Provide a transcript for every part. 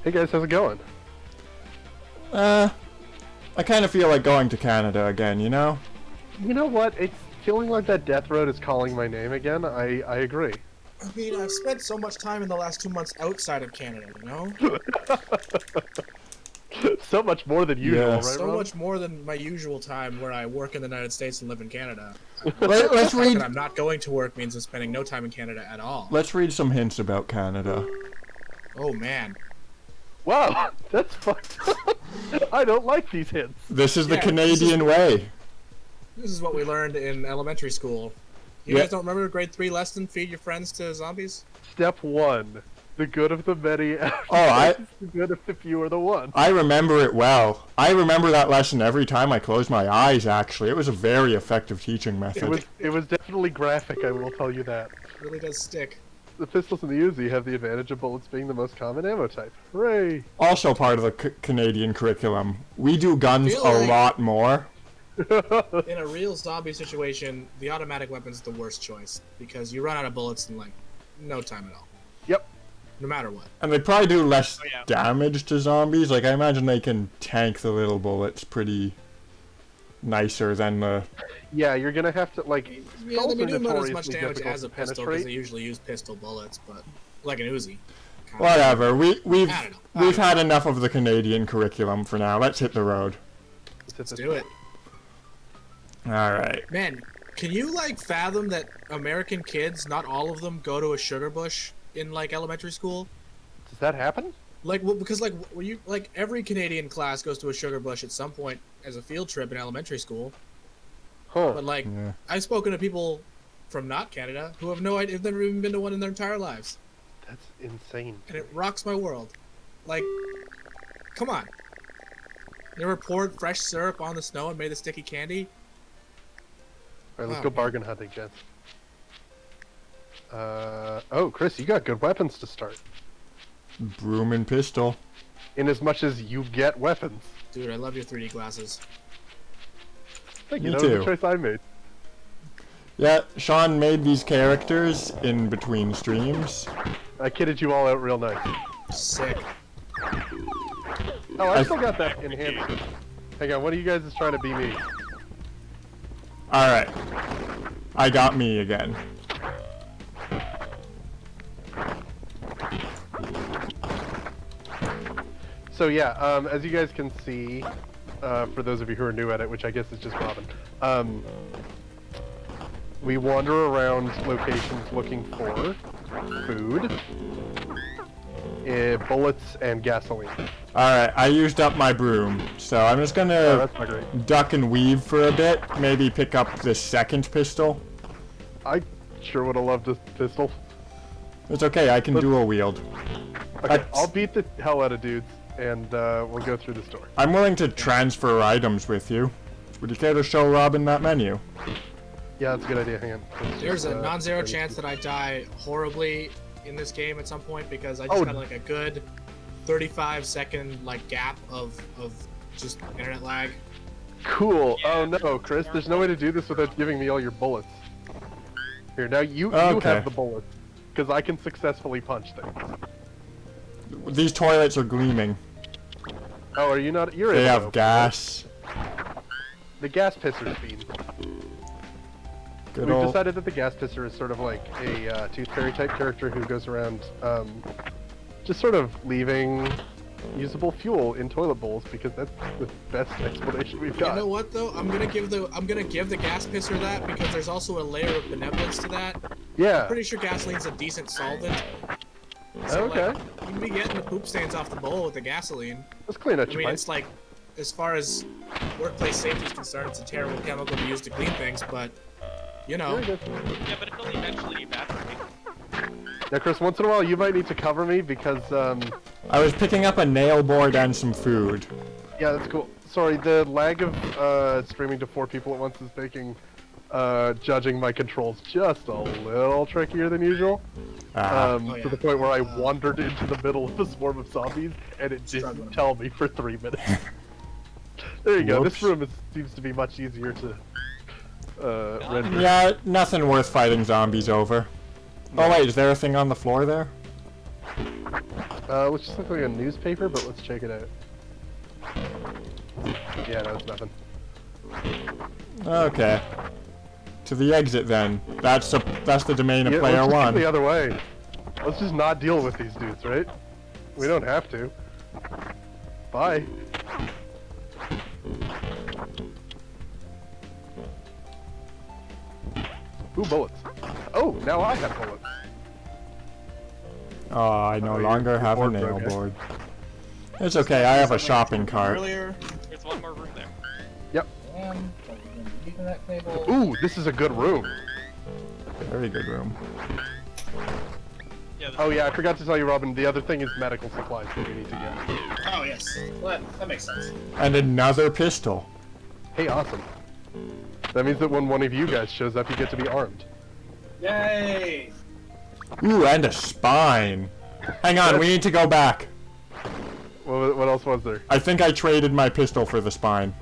Hey guys, how's it going? I kind of feel like going to Canada again, you know? You know what? It's feeling like that death road is calling my name again. I agree. I mean, I've spent so much time in the last 2 months outside of Canada, you know? So much more than usual, Yeah. right, So Rob? much more than my usual time where I work in the United States and live in Canada. Let's The fact read. that I'm not going to work means I'm spending no time in Canada at all. Let's read some hints about Canada. Oh, man. Wow, that's fucked up. I don't like these hints. This is the Yeah, Canadian way. This is what we learned in elementary school. You Yeah. guys don't remember grade 3 lesson, feed your friends to zombies? Step 1. The good of the many I- the good of the few are the one. I remember it well. I remember that lesson every time I close my eyes, actually. It was a very effective teaching method. It was definitely graphic, I will tell you that. It really does stick. The pistols and the Uzi have the advantage of bullets being the most common ammo type. Hooray! Also part of the Canadian curriculum. We do guns Feel a like- lot more. In a real zombie situation, the automatic weapon's the worst choice because you run out of bullets in like no time at all. Yep. No matter what. And they probably do less Oh, yeah. damage to zombies. Like, I imagine they can tank the little bullets pretty nicer than the... Yeah, you're gonna have to, like... Yeah, they also do about as much notoriously damage difficult as a to pistol because penetrate. they usually use pistol bullets, but like an Uzi. Kinda. Whatever. We've I don't know. we've had enough of the Canadian curriculum for now. Let's hit the road. Let's do it. All right. Man, can you like fathom that American kids, not all of them, go to a sugar bush in like elementary school? Does that happen? Like, well, because like when you like every Canadian class goes to a sugar bush at some point as a field trip in elementary school. Huh. But like, Yeah. I've spoken to people from not Canada who have no idea, have never even been to one in their entire lives, That's insane. and it rocks my world. Like, come on. You ever poured fresh syrup on the snow and made the sticky candy? Alright, let's Oh, go man. bargain hunting, gents. Oh, Chris, you got good weapons to start. Broom and pistol. In as much as you get weapons. Dude, I love your 3D glasses. Thank you, Me that was too. the choice I made. Yeah, Sean made these characters in between streams. I kidded you all out real nice. Sick. Oh, I still got that enhanced. Hang on, one of you guys is trying to be me. All right. I got me again. So yeah, as you guys can see, for those of you who are new at it, which I guess is just Robin, we wander around locations looking for food, bullets, and gasoline. All right, I used up my broom, so I'm just Oh, gonna that's not great. duck and weave for a bit. Maybe pick up the second pistol. I sure would have loved a pistol. It's okay, I can dual wield. Okay, That's- I'll beat the hell out of dudes, and we'll go through the store. I'm willing to transfer items with you. Would you care to show Robin that menu? Yeah, that's a good idea. Hang on. Let's There's just, a non-zero try to- chance that I die horribly in this game at some point because I just Oh. had like a good 35-second like gap of just internet lag. Cool. Yeah, Oh no, Chris, there's no way to do this without giving me all your bullets. Here, now you Okay. have the bullets, because I can successfully punch things. These toilets are gleaming. Oh, are you not? You're They able to have open gas. it. The gas pisser speed. Good We've old. decided that the gas pisser is sort of like a Tooth Fairy type character who goes around just sort of leaving usable fuel in toilet bowls because that's the best explanation we've got. You know what though? I'm gonna give the gas pisser that because there's also a layer of benevolence to that. Yeah. Pretty sure gasoline's a decent solvent. Okay. Like, you can be getting the poop stains off the bowl with the gasoline. Let's clean out I your mean, pipe. it's like, as far as workplace safety is concerned, it's a terrible chemical to use to clean things, but, you know. Very good. Yeah, but it'll eventually evaporate. Now, Chris, once in a while you might need to cover me because I was picking up a nail board and some food. yeah, that's cool. Sorry, the lag of streaming to 4 people at once is making judging my controls just a little trickier than usual. Ah. Oh, yeah. To the point where I wandered into the middle of a swarm of zombies and it didn't Struggling. tell me for 3 minutes. There you go. This Whoops. room seems to be much easier to render. Yeah, nothing worth fighting zombies over. Oh wait, is there a thing on the floor there? Looks just like a newspaper, but let's check it out. Yeah, no, it's nothing. Okay. To the exit then. That's the domain of Yeah, player let's just one. go the other way. Let's just not deal with these dudes, right? We don't have to. Bye. Ooh, bullets. Oh, now I have bullets. Oh, I no Oh, longer you're have a bored, nail okay. board. It's okay, I have a shopping cart. Earlier. There's one more room there. Yep. And Ethernet cable. Ooh, this is a good room. Very good room. Yeah. Oh yeah, I forgot to tell you, Robin. The other thing is medical supplies that we need to get. Oh yes, well, that makes sense. And another pistol. Hey, awesome. That means that when one of you guys shows up, you get to be armed. Yay! Ooh, and a spine. Hang on, we need to go back. What else was there? I think I traded my pistol for the spine.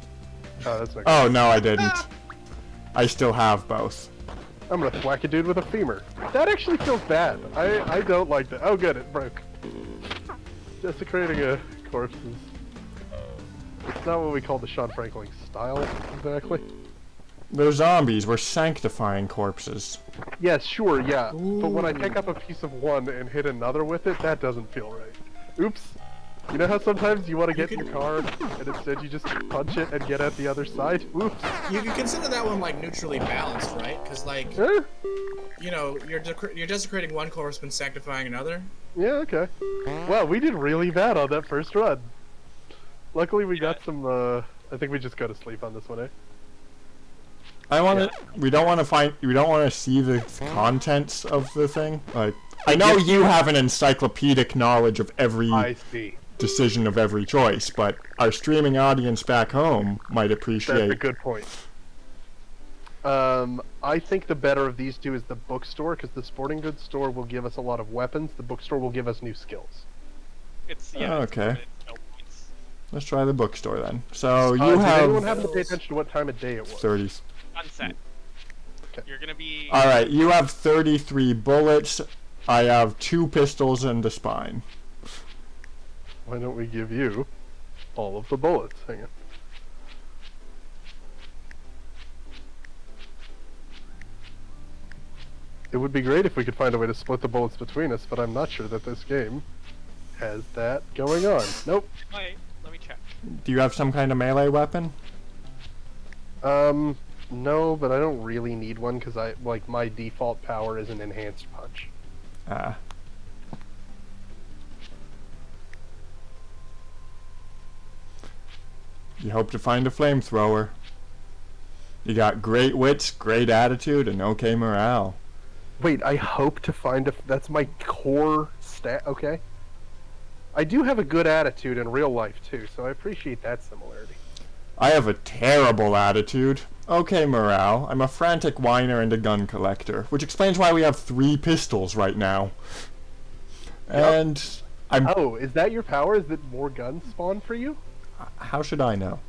Oh, that's not good. Oh, no, I didn't. I still have both. I'm gonna thwack a dude with a femur. That actually feels bad. I don't like that. Oh, good, it broke. Desecrating corpses. It's not what we call the Sean Franklin style, exactly. They're zombies. We're sanctifying corpses. Yes, sure, yeah. But when I pick up a piece of one and hit another with it, that doesn't feel right. Oops. You know how sometimes you want to get in your car, and instead you just punch it and get at the other side? Oops. You can consider that one like neutrally balanced, right? Because like, Eh? you know, you're desecrating one corpse and sanctifying another. Yeah, okay. Wow, we did really bad on that first run. Luckily we got some, I think we just go to sleep on this one, eh? I want to. We don't want to find. We don't want to see the contents of the thing. Like, I know you have an encyclopedic knowledge of every I see. decision of every choice, but our streaming audience back home might That's appreciate. a good point. I think the better of these two is the bookstore, because the sporting goods store will give us a lot of weapons. The bookstore will give us new skills. It's Oh, it's okay. limited, no points. Let's try the bookstore then. So you Did anyone have happen to pay attention to what time of day it was? 30. Sunset. Okay. You're gonna be. All right, you have 33 bullets. I have 2 pistols and a spine. Why don't we give you all of the bullets? Hang on. It would be great if we could find a way to split the bullets between us, but I'm not sure that this game has that going on. Nope. Wait, let me check. Do you have some kind of melee weapon? No, but I don't really need one because my default power is an enhanced punch. Ah. You hope to find a flamethrower. You got great wits, great attitude, and okay morale. Wait, I hope to find that's my core stat, okay? I do have a good attitude in real life too, so I appreciate that similarity. I have a terrible attitude. Okay morale. I'm a frantic whiner and a gun collector, which explains why we have 3 pistols right now. And I'm... Oh, is that your power? Is that more guns spawn for you? How should I know?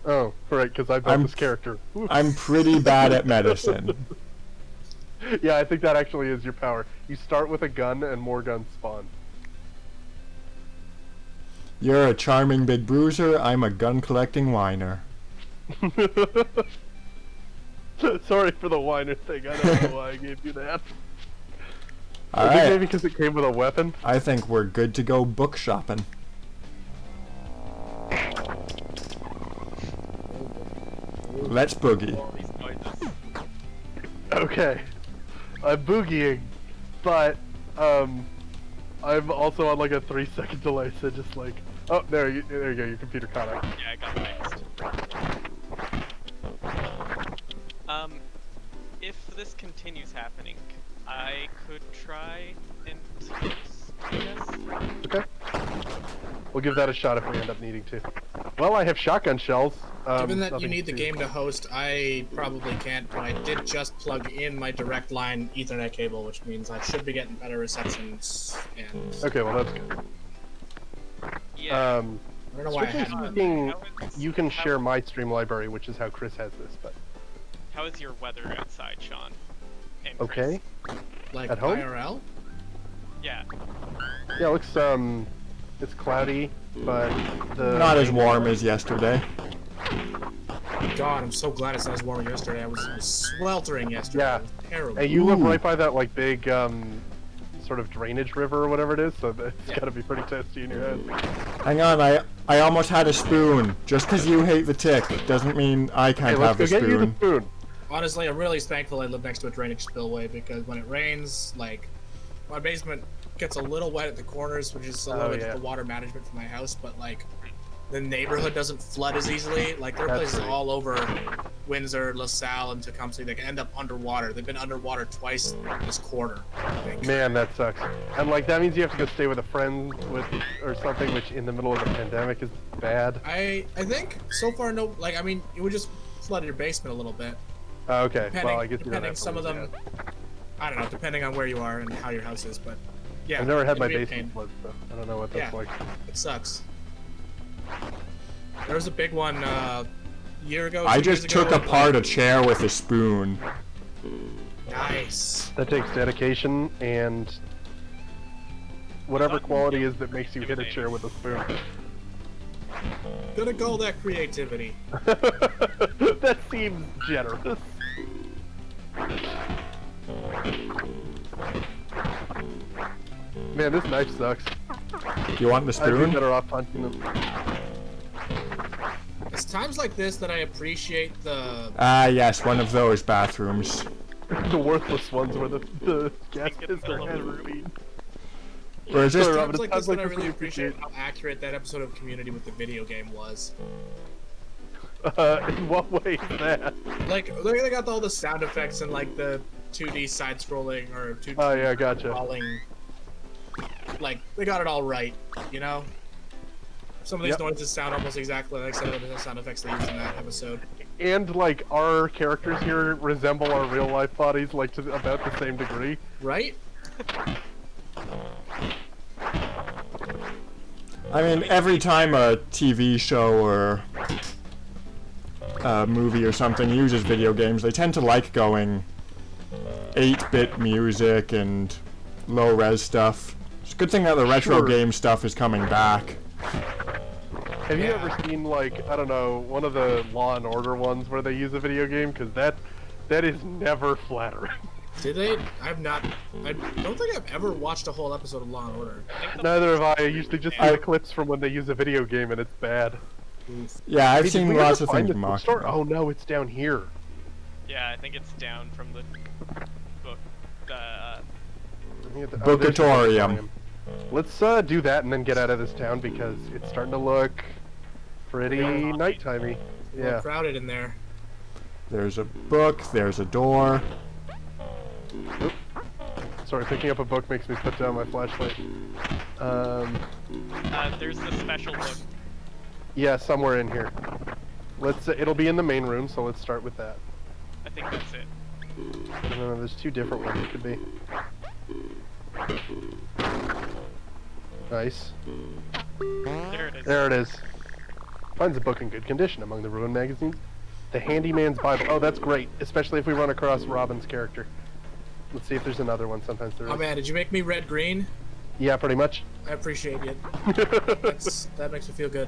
Oh, right, because I built I'm- this character. Oops. I'm pretty bad at medicine. Yeah, I think that actually is your power. You start with a gun and more guns spawn. You're a charming big bruiser, I'm a gun collecting whiner. Sorry for the whiner thing. I don't know why I gave you that. I think Alright, maybe because it came with a weapon. I think we're good to go book shopping. Let's boogie. All these noises. Okay. I'm boogieing, but I'm also on like a 3-second delay, so just like, oh, there you go, your computer caught up. Yeah, I got fixed. If this continues happening, I could try and host, I guess. Okay. We'll give that a shot if we end up needing to. Well, I have shotgun shells. Given that you nothing need the to- game to host, I probably can't, but I did just plug in my direct line Ethernet cable, which means I should be getting better receptions. And Okay, well that's good. Yeah. I don't know why I Strictly hadn't. speaking, How is- you can how- share my stream library, which is how Chris has this, but How is your weather outside, Sean? And okay. Like At home? IRL? Yeah. Yeah, it looks it's cloudy, but the Not as warm as yesterday. God, I'm so glad it's not as warm as yesterday. I was sweltering yesterday. Yeah. It was terrible. And you live Ooh. right by that like big sort of drainage river or whatever it is, so it's Yeah. gotta be pretty testy in your head. Hang on, I almost had a spoon. Just because you hate the tick doesn't mean I Hey, can't let's have go the get you the spoon. spoon. Honestly, I'm really thankful I live next to a drainage spillway because when it rains, like, my basement gets a little wet at the corners, which is a little bit yeah. of the water management for my house, but, like, the neighborhood doesn't flood as easily. Like, there are That's places right. all over Windsor, LaSalle, and Tecumseh that can end up underwater. They've been underwater twice this quarter, I think. Man, that sucks. And like that means you have to go stay with a friend or something, which in the middle of the pandemic is bad. I think so far no, like, I mean, it would just flood your basement a little bit. Okay, Depending, well I guess you don't depending have to some of leave them, yet. I don't know, depending on where you are and how your house is, but yeah. I've never had it'd my be a basement pain. flooded, so I don't know what that's Yeah. like. It sucks. There was a big one year ago. I 2 years just ago, took apart a chair with a spoon. Nice. That takes dedication and whatever quality is that makes you hit a chair with a spoon. Gonna call that creativity. That seems generous. Man, this knife sucks. You want the I'd be spoon? better off punching them. It's times like this that I appreciate the. Ah, yes, one of those bathrooms. The worthless ones where the gas Think it's pistol middle of has the room. been. Or is this? Sorry, Times Robin, like it this sounds that I like really this appreciate how accurate that episode of Community with the video game was. In what way is that? Like, they got all the sound effects and like the 2D side-scrolling or 2D Oh yeah, gotcha. crawling. Like, they got it all right, you know? Some of these Yep. noises sound almost exactly like some of the sound effects they used in that episode. And like our characters here resemble our real life bodies like to about the same degree. Right? I mean, every time a TV show or a movie or something uses video games, they tend to like going 8-bit music and low-res stuff. It's a good thing that the retro Sure. game stuff is coming back. Have you Yeah. ever seen like I don't know one of the Law and Order ones where they use a video game? Because that is never flattering. Did they? I don't think I've ever watched a whole episode of Law and Order. I think the Neither have I. I usually just see I- the clips from when they use a video game and it's bad. Yeah, I've Hey, did seen we lots ever of find things the mocked. bookstore? Oh no, it's down here. Yeah, I think it's down from the book. There's the Bookatorium. Let's do that and then get out of this town because it's starting to look pretty nighttimey. Yeah. Crowded in there. There's a book, there's a door. Sorry, picking up a book makes me put down my flashlight. There's the special book. Yeah, somewhere in here. Let's. It'll be in the main room, so let's start with that. I think that's it. No, there's two different ones. It could be. Nice. There it is. There it is. Finds a book in good condition among the ruined magazines. The Handyman's Bible. Oh, that's great, especially if we run across Robin's character. Let's see if there's another one. Sometimes there is. Oh man, did you make me red green? Yeah, pretty much. I appreciate it. That makes me feel good.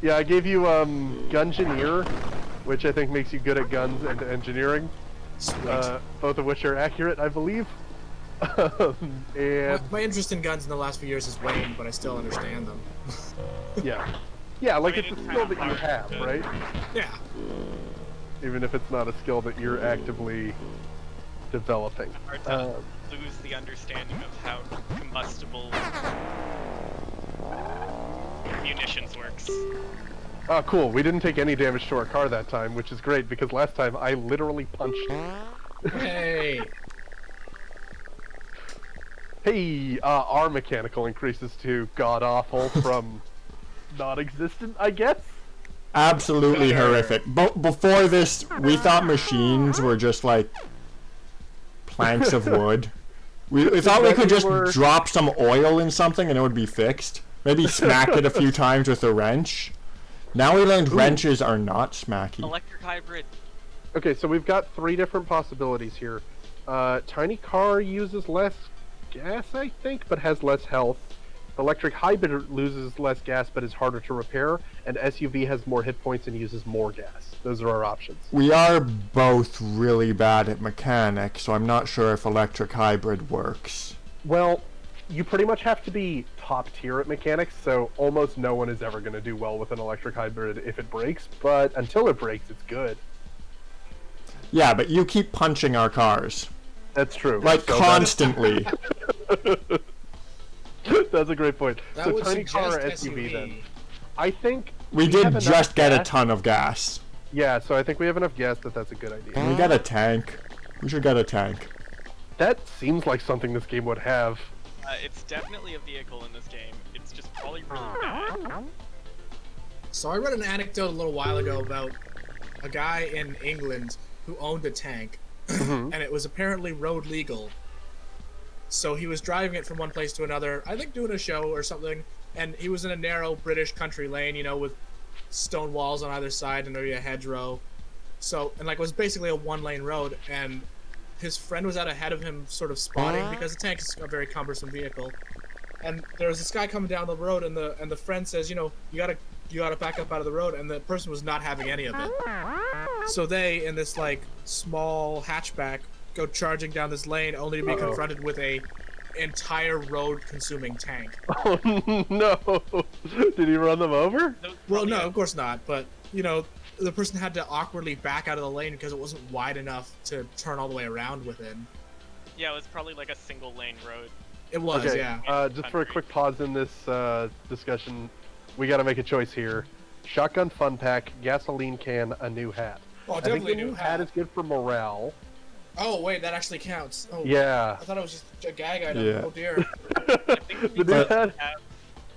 Yeah, I gave you Gungineer, which I think makes you good at guns and engineering. Sweet. Both of which are accurate, I believe. And my interest in guns in the last few years has waned, but I still understand them. yeah, like I mean, it's a it's skill kind that of you hard have, to- right? Yeah. Even if it's not a skill that you're actively developing. Hard to lose the understanding of how combustible munitions works. Oh, cool. We didn't take any damage to our car that time, which is great because last time I literally punched. Hey. Hey, our mechanical increases to god awful from non-existent, I guess. Absolutely Better. horrific. Before this, we thought machines were just like planks of wood. We thought we could just drop some oil in something and it would be fixed. Maybe smack it a few times with a wrench. Now we learned wrenches are not smacky. Electric hybrid. Okay, so we've got three different possibilities here. Tiny car uses less gas, I think, but has less health. Electric hybrid loses less gas but is harder to repair, and SUV has more hit points and uses more gas. Those are our options. We are both really bad at mechanics, so I'm not sure if electric hybrid works. Well, you pretty much have to be top tier at mechanics, so almost no one is ever going to do well with an electric hybrid if it breaks, but until it breaks, it's good. Yeah, but you keep punching our cars. That's true. Like, So constantly. That's a great point. That So would tiny car or suggest SUV SUV. then. I think We have did enough just get a gas. ton of gas. Yeah, so I think we have enough gas that that's a good idea. We got a tank. We should get a tank. That seems like something this game would have. It's definitely a vehicle in this game. It's just probably really bad. So I read an anecdote a little while ago about a guy in England who owned a tank, and it was apparently road legal. So he was driving it from one place to another, I think doing a show or something, and he was in a narrow British country lane, you know, with stone walls on either side and maybe a hedgerow. So, and like it was basically a one-lane road, and his friend was out ahead of him sort of spotting because the tank is a very cumbersome vehicle. And there was this guy coming down the road, and the friend says, you know, you gotta back up out of the road, and the person was not having any of it. So they, in this like small hatchback, go charging down this lane, only to be confronted with a entire road-consuming tank. Oh no! Did he run them over? Well, no, of course not. But you know, the person had to awkwardly back out of the lane because it wasn't wide enough to turn all the way around within. Yeah, it was probably like a single lane road. It was, Okay, yeah. just for a quick pause in this discussion, we got to make a choice here. Shotgun fun pack, gasoline can, a new hat. Oh, I think definitely the a new new hat hat. is good for morale. Oh wait, that actually counts. Oh, Yeah. I thought it was just a gag item. Yeah. Oh dear. The new hat.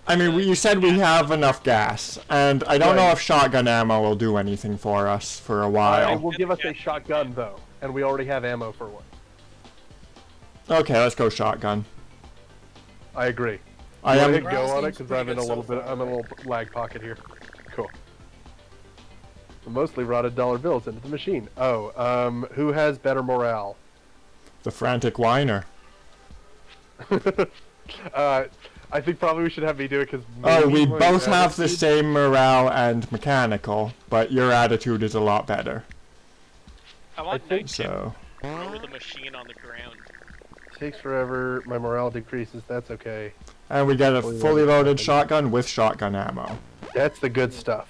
I mean, you said we have enough gas, and I don't know Right. if shotgun ammo will do anything for us for a It while. will give us a shotgun though, and we already have ammo for one. Okay, let's go shotgun. I agree. I You wanna am. hit go Morale on it seems because pretty I'm in a good so little bit. far. I'm in a little lag pocket here. Cool. Mostly rotted dollar bills into the machine. Oh, who has better morale? The frantic whiner. I think probably we should have me do it because. Oh, we both have the same morale and mechanical, but your attitude is a lot better. I want think night So, over the machine on the ground. Takes forever. My morale decreases. That's okay. and we get a Fully fully loaded loaded shotgun with shotgun ammo. That's the good stuff.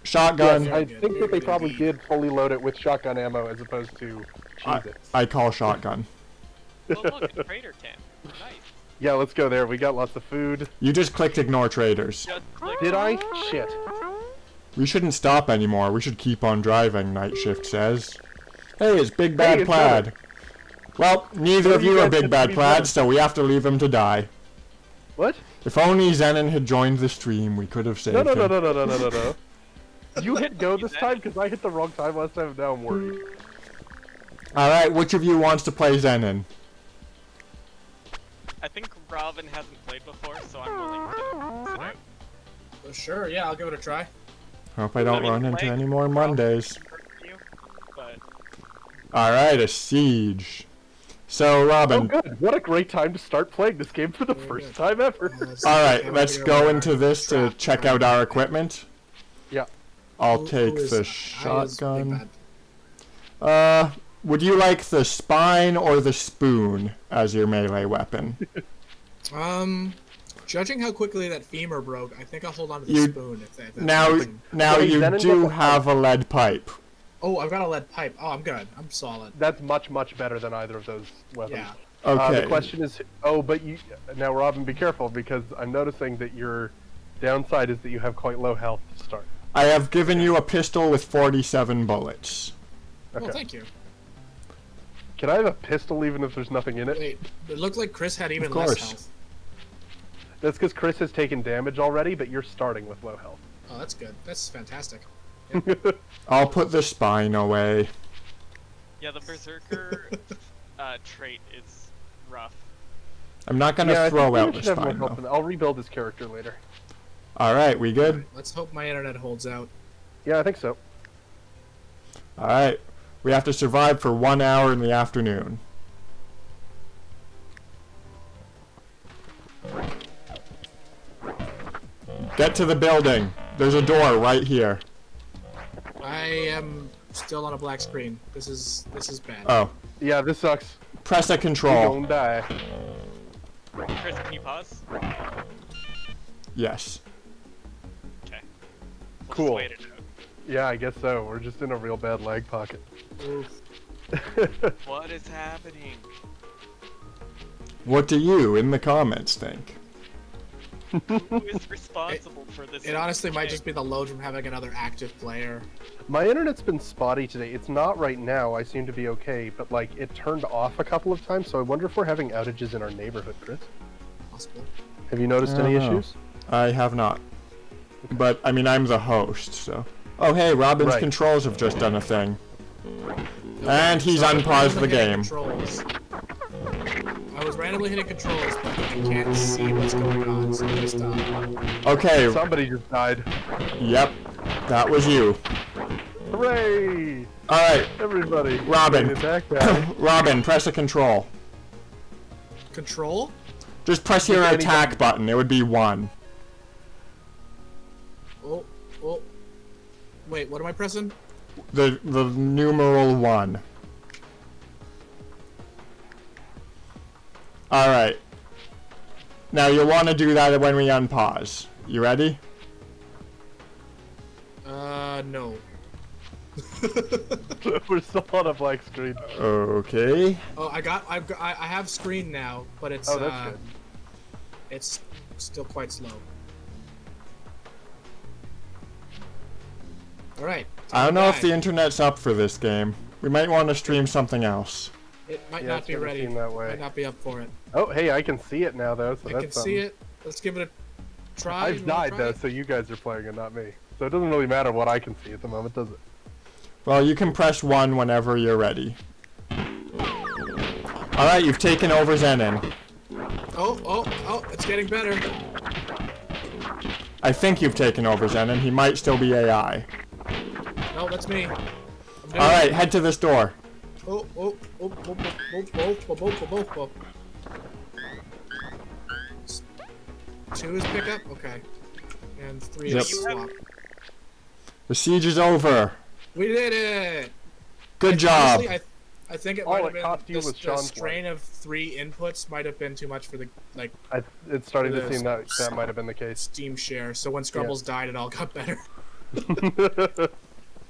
Shotgun, Yes, I think that they probably did fully load it with shotgun ammo as opposed to Cheez-Its. I call shotgun. Oh look, a trader can. Nice. Yeah, let's go there. We got lots of food. You just clicked ignore traders. Just click. Did I? Shit. We shouldn't stop anymore. We should keep on driving, Night Shift says. Hey, it's Big Bad it's Plaid. Well, neither What of do you you are guys Big have Bad to be Plaid, doing? so we have to leave him to die. What? If only Zenon had joined the stream, we could have saved No, no, him. no, no, no, no, no, no, no. You hit go this time because I hit the wrong time last time. Now I'm worried. Alright, which of you wants to play Zenon? I think Robin hasn't played before, so I'm willing to sit out. Oh, sure, yeah, I'll give it a try. Hope I don't mean, run into playing any more Robin Mondays. hurt you, but Alright, a siege. So, Oh, Robin, good. What a great time to start playing this game for the first time ever. alright, let's go into this to check out our equipment. Yeah. I'll take the shotgun. Would you like the spine or the spoon as your melee weapon? Judging how quickly that femur broke, I think I'll hold on to the You- spoon. If that's Now something. Wait, you Zenon do gets a have a lead pipe. Oh, I've got a lead pipe. Oh, I'm good. I'm solid. That's much, much better than either of those weapons. Yeah. Okay. The question is, oh, but you now, Robin, be careful because I'm noticing that your downside is that you have quite low health to start. I have given you a pistol with 47 bullets. Okay. Well, thank you. Can I have a pistol even if there's nothing in it? Wait, it looked like Chris had even Of less course. health. That's because Chris has taken damage already, but you're starting with low health. Oh, that's good. That's fantastic. I'll put the spine away. yeah, the berserker trait is rough. I'm not gonna I throw think we out the should have more spine health though. than- I'll rebuild his character later. Alright, we good? Let's hope my internet holds out. Yeah, I think so. Alright. We have to survive for 1 hour in the afternoon. Get to the building. There's a door right here. I am still on a black screen. This is bad. Oh. Yeah, this sucks. Press a You control. don't die. Chris, can you pause? Yes. Okay. We'll Cool. Just wait it out. Yeah, I guess so. We're just in a real bad lag pocket. Oof. What is happening? What do you in the comments think? Who is responsible for this? It honestly might just be the load from having another active player. My internet's been spotty today. It's not right now. I seem to be okay, but like it turned off a couple of times. So I wonder if we're having outages in our neighborhood, Chris. Possible. Have you noticed any issues? I have not. But, I mean, I'm the host, so... Oh, hey, Robin's Right. controls have just done a thing. And he's So I was unpaused the randomly hitting game. Controls. I was randomly hitting controls, but I can't see what's going on, so I'm gonna stop. Okay, Somebody just died. yep. That was you. Hooray! Alright, Everybody. Robin. Made it back down. Robin, press a control. Control? Just press your Any attack button. It would be 1. Oh, oh. Wait, what am I pressing? The numeral 1. Alright. Now you'll want to do that when we unpause. You ready? No. We're still on a black screen. Okay. Oh, I have screen now, but it's Oh, that's good. it's still quite slow. All right. I don't know if the guy. internet's up for this game. We might want to stream something else. It might Yeah, not it's be never ready. seen that way. Might not be up for it. Oh, hey, I can see it now though. So I that's can something. see it. Let's give it a try. I've You wanna died try though, it? so you guys are playing and not me. So it doesn't really matter what I can see at the moment, does it? Well, you can press 1 whenever you're ready. Alright, you've taken over Zenon. Oh, it's getting better. I think you've taken over Zenon. He might still be AI. No, that's me. I'm doing Alright, it. head to this door. Oh. 2 is pickup? Okay. And 3 Yep. is swap. The siege is over. We did it! Good job. Honestly, I think it All might it have been cost you was the Sean's strain of 3 inputs might have been too much for the like It's starting to It seem that is. that might have been the case. Steam share. So when Scrumbles died, it all got better.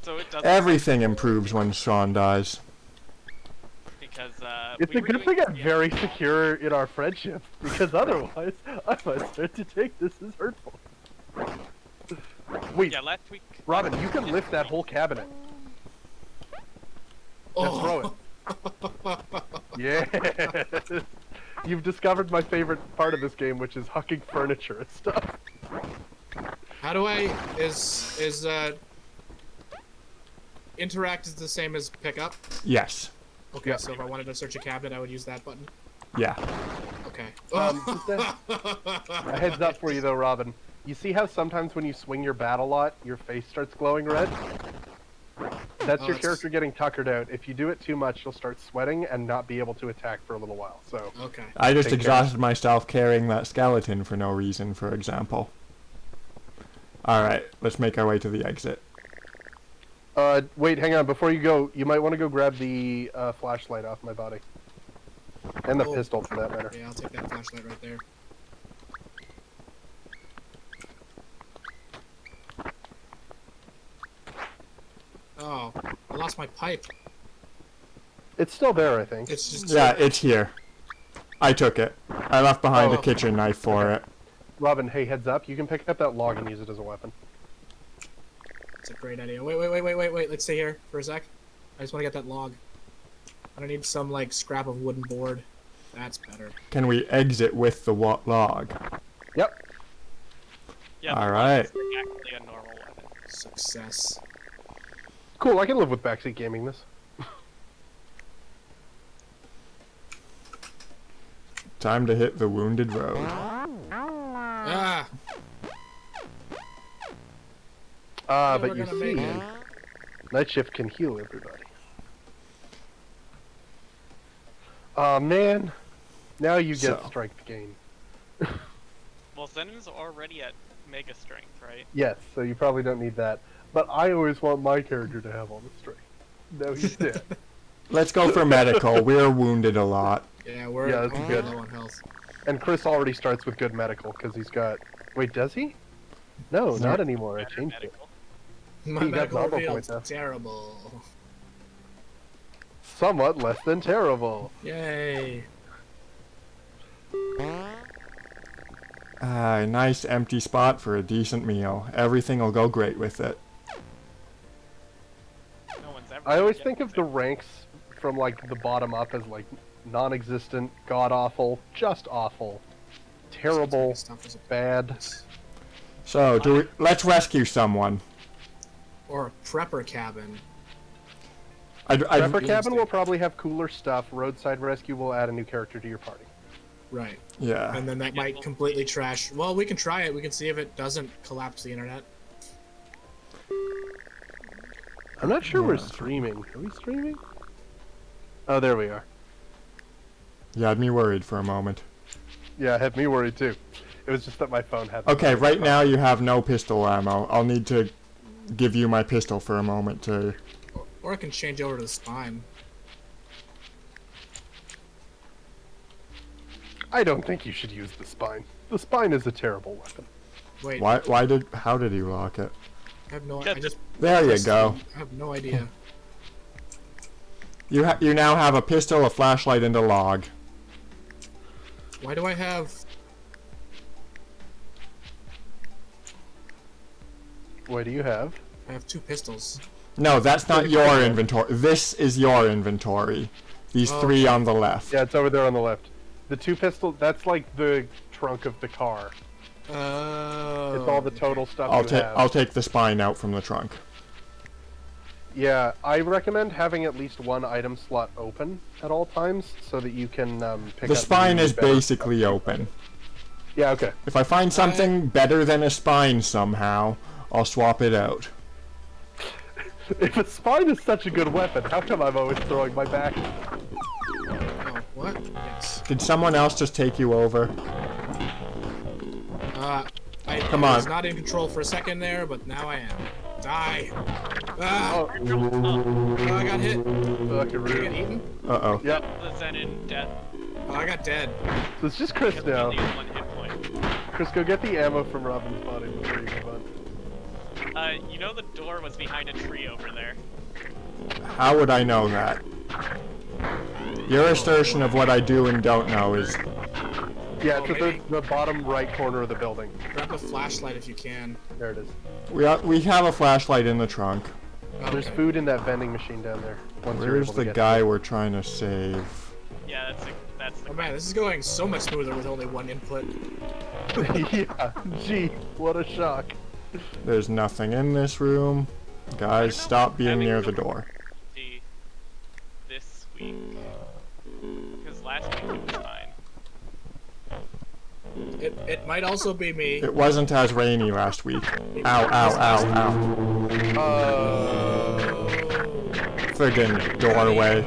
So it doesn't. Everything improves when Sean dies. Because It's we a were good thing doing- I'm yeah. very secure in our friendship, because otherwise I might start to take this as hurtful. Wait, Yeah, last week. Robin, you can lift that whole cabinet. Now throw it. Yeah. You've discovered my favorite part of this game, which is hucking furniture and stuff. How do I is interact is the same as pickup? Yes. Okay, Yeah. so if I wanted to search a cabinet, I would use that button. Yeah. Okay. Just a heads up for you though, Robin. You see how sometimes when you swing your bat a lot, your face starts glowing red? That's Oh, your it's- character getting tuckered out. If you do it too much, you'll start sweating and not be able to attack for a little while. So, Okay. I just Take care. exhausted myself carrying that skeleton for no reason, for example. Alright, let's make our way to the exit. wait, hang on. Before you go, you might want to go grab the flashlight off my body. And the Oh. pistol, for that matter. Yeah, I'll take that flashlight right there. Oh, I lost my pipe. It's still there, I think. It's just Yeah, it's here. I took it. I left behind a Oh. kitchen knife for it. Robin, hey, heads up. You can pick up that log and use it as a weapon. It's a great idea. Wait. Let's stay here for a sec. I just want to get that log. I need some like scrap of wooden board. That's better. Can we exit with the log? Yep. Yeah, the Alright. log is actually a normal weapon. Success. Cool, I can live with backseat gaming this. Time to hit the wounded road. Ah, But we're you gonna see, make it. Night Shift can heal everybody. Aw, man. Now you get So. strength gain. Well, Zenon's already at Mega Strength, right? Yes, so you probably don't need that. But I always want my character to have all the strength. No, he's dead. Let's go for medical. We're wounded a lot. Yeah, we're Yeah, that's I'm good. low on health. And Chris already starts with good medical because he's got. Wait, does he? No, not anymore. I Better changed it. medical. My You got medical normal reveal's point, though. terrible. Somewhat less than terrible. Yay. Ah, nice empty spot for a decent meal. Everything will go great with it. No one's ever. I always gonna think get of the there. ranks from like the bottom up as like non-existent, god awful, just awful, terrible, Stuff is a- bad. So, let's rescue someone. Or a prepper cabin. Prepper cabin will probably have cooler stuff. Roadside rescue will add a new character to your party. Right. Yeah. And then that might completely trash. Well, we can try it. We can see if it doesn't collapse the internet. I'm not sure we're Yeah. streaming. Are we streaming? Oh, there we are. You had me worried for a moment. Yeah, it had me worried too. It was just that my phone had. Okay, right now you have no pistol ammo. I'll need to give you my pistol for a moment to... Or I can change over to the spine. I don't think you should use the spine. The spine is a terrible weapon. Wait, How did he lock it? I have no. Yeah, I just. There you go. I have no idea. You now have a pistol, a flashlight, and a log. Why do I have? What do you have? I have 2 pistols. No, that's not your inventory. This is your inventory. These Oh, 3 okay. on the left. Yeah, it's over there on the left. The 2 pistols, that's like the trunk of the car. Oh. It's all the total stuff I'll you take have. I'll take the spine out from the trunk. Yeah, I recommend having at least one item slot open at all times so that you can pick The up spine new is better basically stuff. open. Yeah, okay. If I find something better than a spine somehow, I'll swap it out. If a spine is such a good weapon, how come I'm always throwing my back? Oh, what? Yes. Did someone else just take you over? I on. was not in control for a second there, but now I am. Die. Ah! Oh, Oh, I got hit. fucking Did I get rude. eaten? Uh-oh. Yep, The Zenon death. Oh, I got dead. so it's just Chris Only now. has 1 hit point. Chris, go get the ammo from Robin's body before you move on. You know the door was behind a tree over there. How would I know that? Your assertion of what I do and don't know is... Yeah, Oh, it's at the bottom right corner of the building. Grab the flashlight if you can. There it is. We have a flashlight in the trunk. Oh, There's okay. food in that vending machine down there. Once you're Where's able to the get guy to it. we're trying to save? Yeah, that's the. Oh man, this is going so much smoother with only 1 input. Yeah, gee, what a shock. There's nothing in this room. Guys, stop being near the door. This week, because last week it was fine. It might also be me. It wasn't as rainy last week. Ow, ow, ow, ow. Friggin' doorway.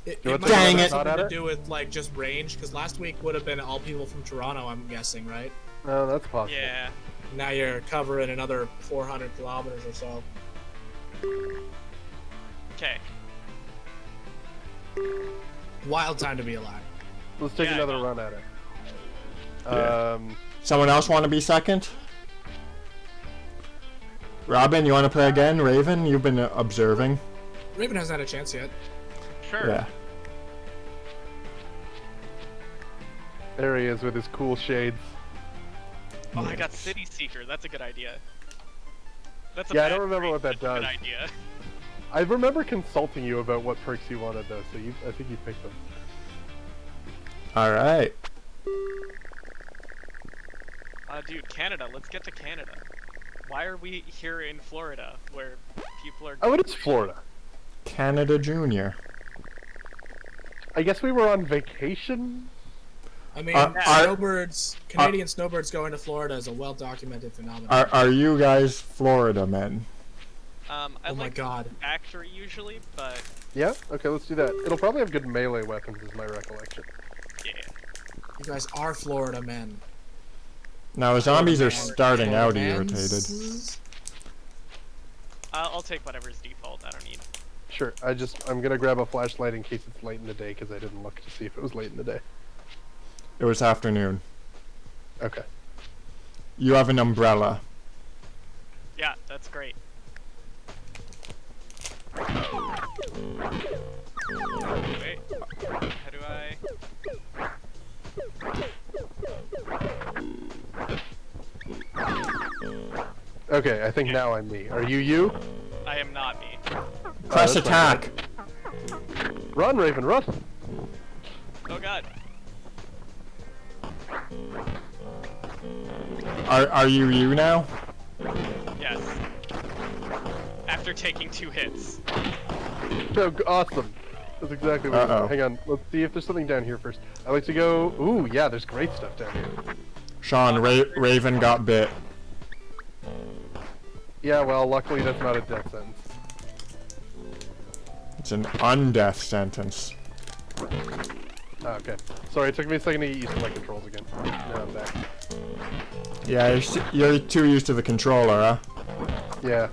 It You want might to Dang have it. something Shot to at do with like just range, because last week would have been all people from Toronto, I'm guessing, right? Oh, that's possible. Yeah. Now you're covering another 400 kilometers or so. Okay. Wild time to be alive. Let's take Yeah, I another know. run at it. Yeah. Someone else want to be second? Robin, you want to play again? Raven, you've been observing. Raven hasn't had a chance yet. Sure. Yeah. There he is with his cool shades. Oh, I got City Seeker. That's a good idea. That's a Yeah, I bad don't remember trait, what that but it's a does. Good idea. I remember consulting you about what perks you wanted though, so I think you picked them. Alright. Dude, Canada. Let's get to Canada. Why are we here in Florida, where people are? Oh, it is Florida. Canada Junior. I guess we were on vacation. I mean, Are- Canadian snowbirds going to Florida is a well-documented phenomenon. Are you guys Florida men? I Oh my like God. factory usually, but Yeah? Okay, let's do that. It'll probably have good melee weapons is my recollection. yeah. You guys are Florida men. Now the zombies are Man. starting out Mans. irritated. I'll take whatever's default. I don't need. Sure. I'm gonna grab a flashlight in case it's late in the day because I didn't look to see if it was late in the day. It was afternoon. Okay. You have an umbrella. Yeah, that's great. Wait. How do I? Okay, I think now I'm me. Are you? I am not me. Press that's attack. Run, Raven, run! Oh god. Are you now? Yes. After taking 2 hits. Oh, awesome. That's exactly what I Uh-oh. want. Hang on, let's see if there's something down here first. I like to go... Ooh, yeah, there's great stuff down here. Sean, Raven got bit. Yeah, well, luckily that's not a death sentence. It's an undeath sentence. Oh, okay. Sorry, it took me a second to get used to my controls again. Now I'm back. Yeah, you're too used to the controller, huh? Yeah.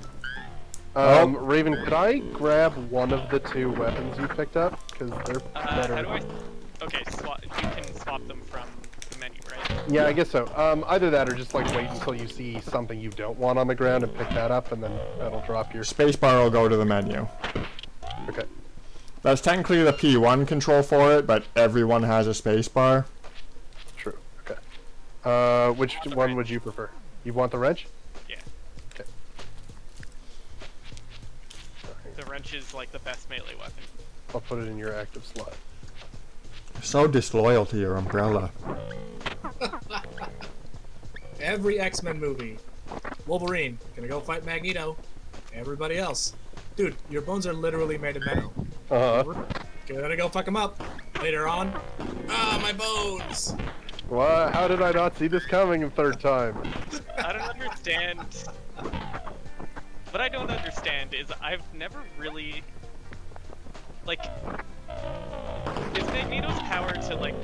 Oh. Raven, could I grab one of the 2 weapons you picked up? Because they're better. How do I? Okay, you can swap them from the menu, right? Yeah, I guess so. Either that or just like wait until you see something you don't want on the ground and pick that up, and then that'll drop your... Spacebar will go to the menu. Okay. That's technically the P1 control for it, but everyone has a spacebar. True. Okay. Which one would you prefer? You want the wrench? Yeah. Okay. The wrench is like the best melee weapon. I'll put it in your active slot. So disloyal to your umbrella. Every X-Men movie. Wolverine, gonna go fight Magneto. Everybody else. Dude, your bones are literally made of metal. Gonna go fuck him up. Later on. Ah, my bones! What? How did I not see this coming a third time? I don't understand. What I don't understand is I've never really... Like... Is Magneto's power to, like,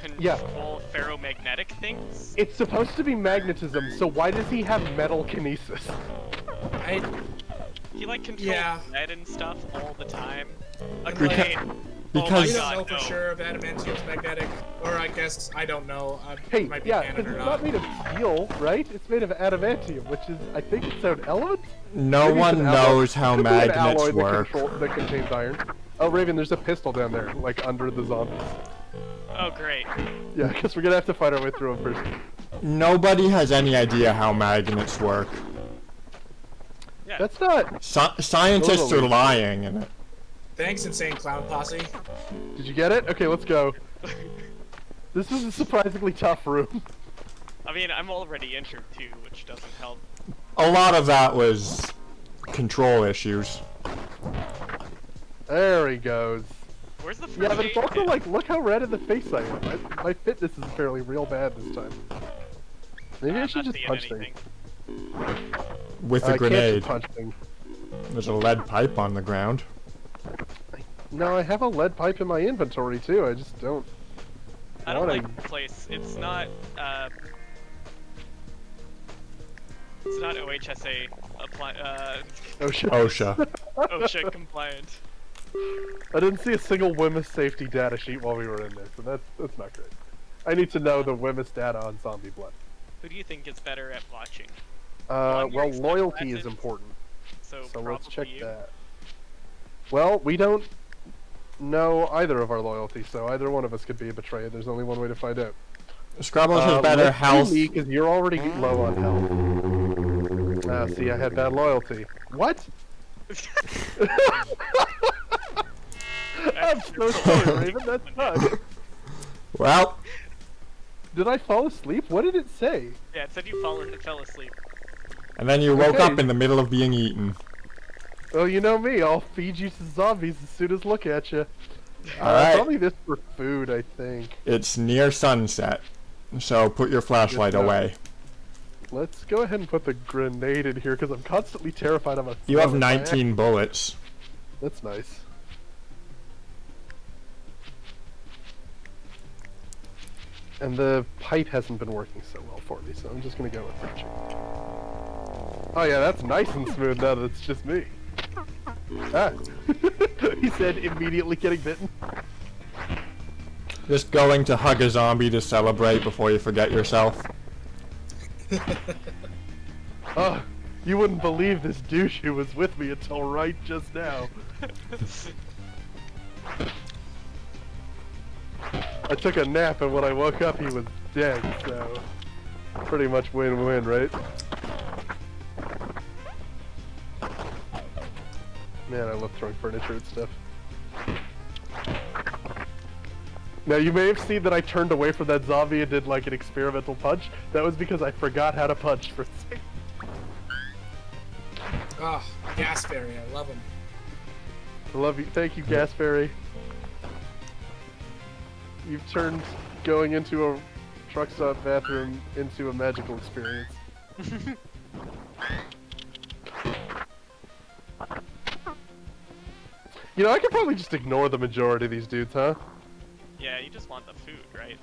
control ferromagnetic things? It's supposed to be magnetism, so why does he have metal kinesis? He, like, controls Yeah. lead and stuff all the time. A Beca- grenade. because- Oh my We don't god, know for no. sure if adamantium's magnetic, or I guess, I don't know. Hey, might be yeah, canon because or it's not. not made of steel, right? It's made of adamantium, which is, I think, its own element? No Maybe it's one an alloy. knows how Could be an magnets alloy work. that contains iron. Oh, Raven, there's a pistol down there, like under the zombies. Oh, great. Yeah, I guess we're gonna have to fight our way through them first. Nobody has any idea how magnets work. Yeah. That's not... Scientists are Totally. lying in it. Thanks, Insane Clown Posse. Did you get it? Okay, let's go. This is a surprisingly tough room. I mean, I'm already injured too, which doesn't help. A lot of that was control issues. There he goes. Where's the first Yeah, but it's aid also kit? like, look how red in the face I am. My fitness is fairly real bad this time. Maybe I I'm should not just seeing punch anything. things. With I a can't grenade. just punch things. There's a lead pipe on the ground. No, I have a lead pipe in my inventory too. I just don't. I don't wanna- like the place. It's not OHSA Oh shit. OSHA. OSHA compliant. I didn't see a single WMIS safety data sheet while we were in there, so that's not great. I need to know the WMIS data on Zombie Blood. Who do you think is better at watching? Well, your expensive loyalty is assets, important, So, so probably let's check you. that. Well, we don't know either of our loyalty, so either one of us could be a betrayer. There's only one way to find out. Scrabbles has better health. because you're already low on health. Ah, see, I had bad loyalty. What? I'm so sorry, Raven. That's not. Well, Did I fall asleep? What did it say? Yeah, it said you fell asleep. and then you woke Okay. up in the middle of being eaten. Well, you know me. I'll feed you to zombies as soon as look at you. Alright. Probably this for food, I think. It's near sunset, so put your flashlight Good job. away. Let's go ahead and put the grenade in here because I'm constantly terrified of a. You have throw it by 19 bullets. That's nice. And the pipe hasn't been working so well for me, so I'm just gonna go with punching. Oh yeah, that's nice and smooth now that it's just me. Ah. He said immediately getting bitten. Just going to hug a zombie to celebrate before you forget yourself. Oh, you wouldn't believe this douche who was with me until right just now. I took a nap and when I woke up he was dead, so pretty much win-win, right? Man, I love throwing furniture and stuff. Now, you may have seen that I turned away from that zombie and did like an experimental punch. That was because I forgot how to punch for a second. Oh, Gas Fairy, I love him. I love you. Thank you, Gas Fairy. You've turned going into a truck stop bathroom into a magical experience. You know, I could probably just ignore the majority of these dudes, huh? Yeah, you just want the food, right?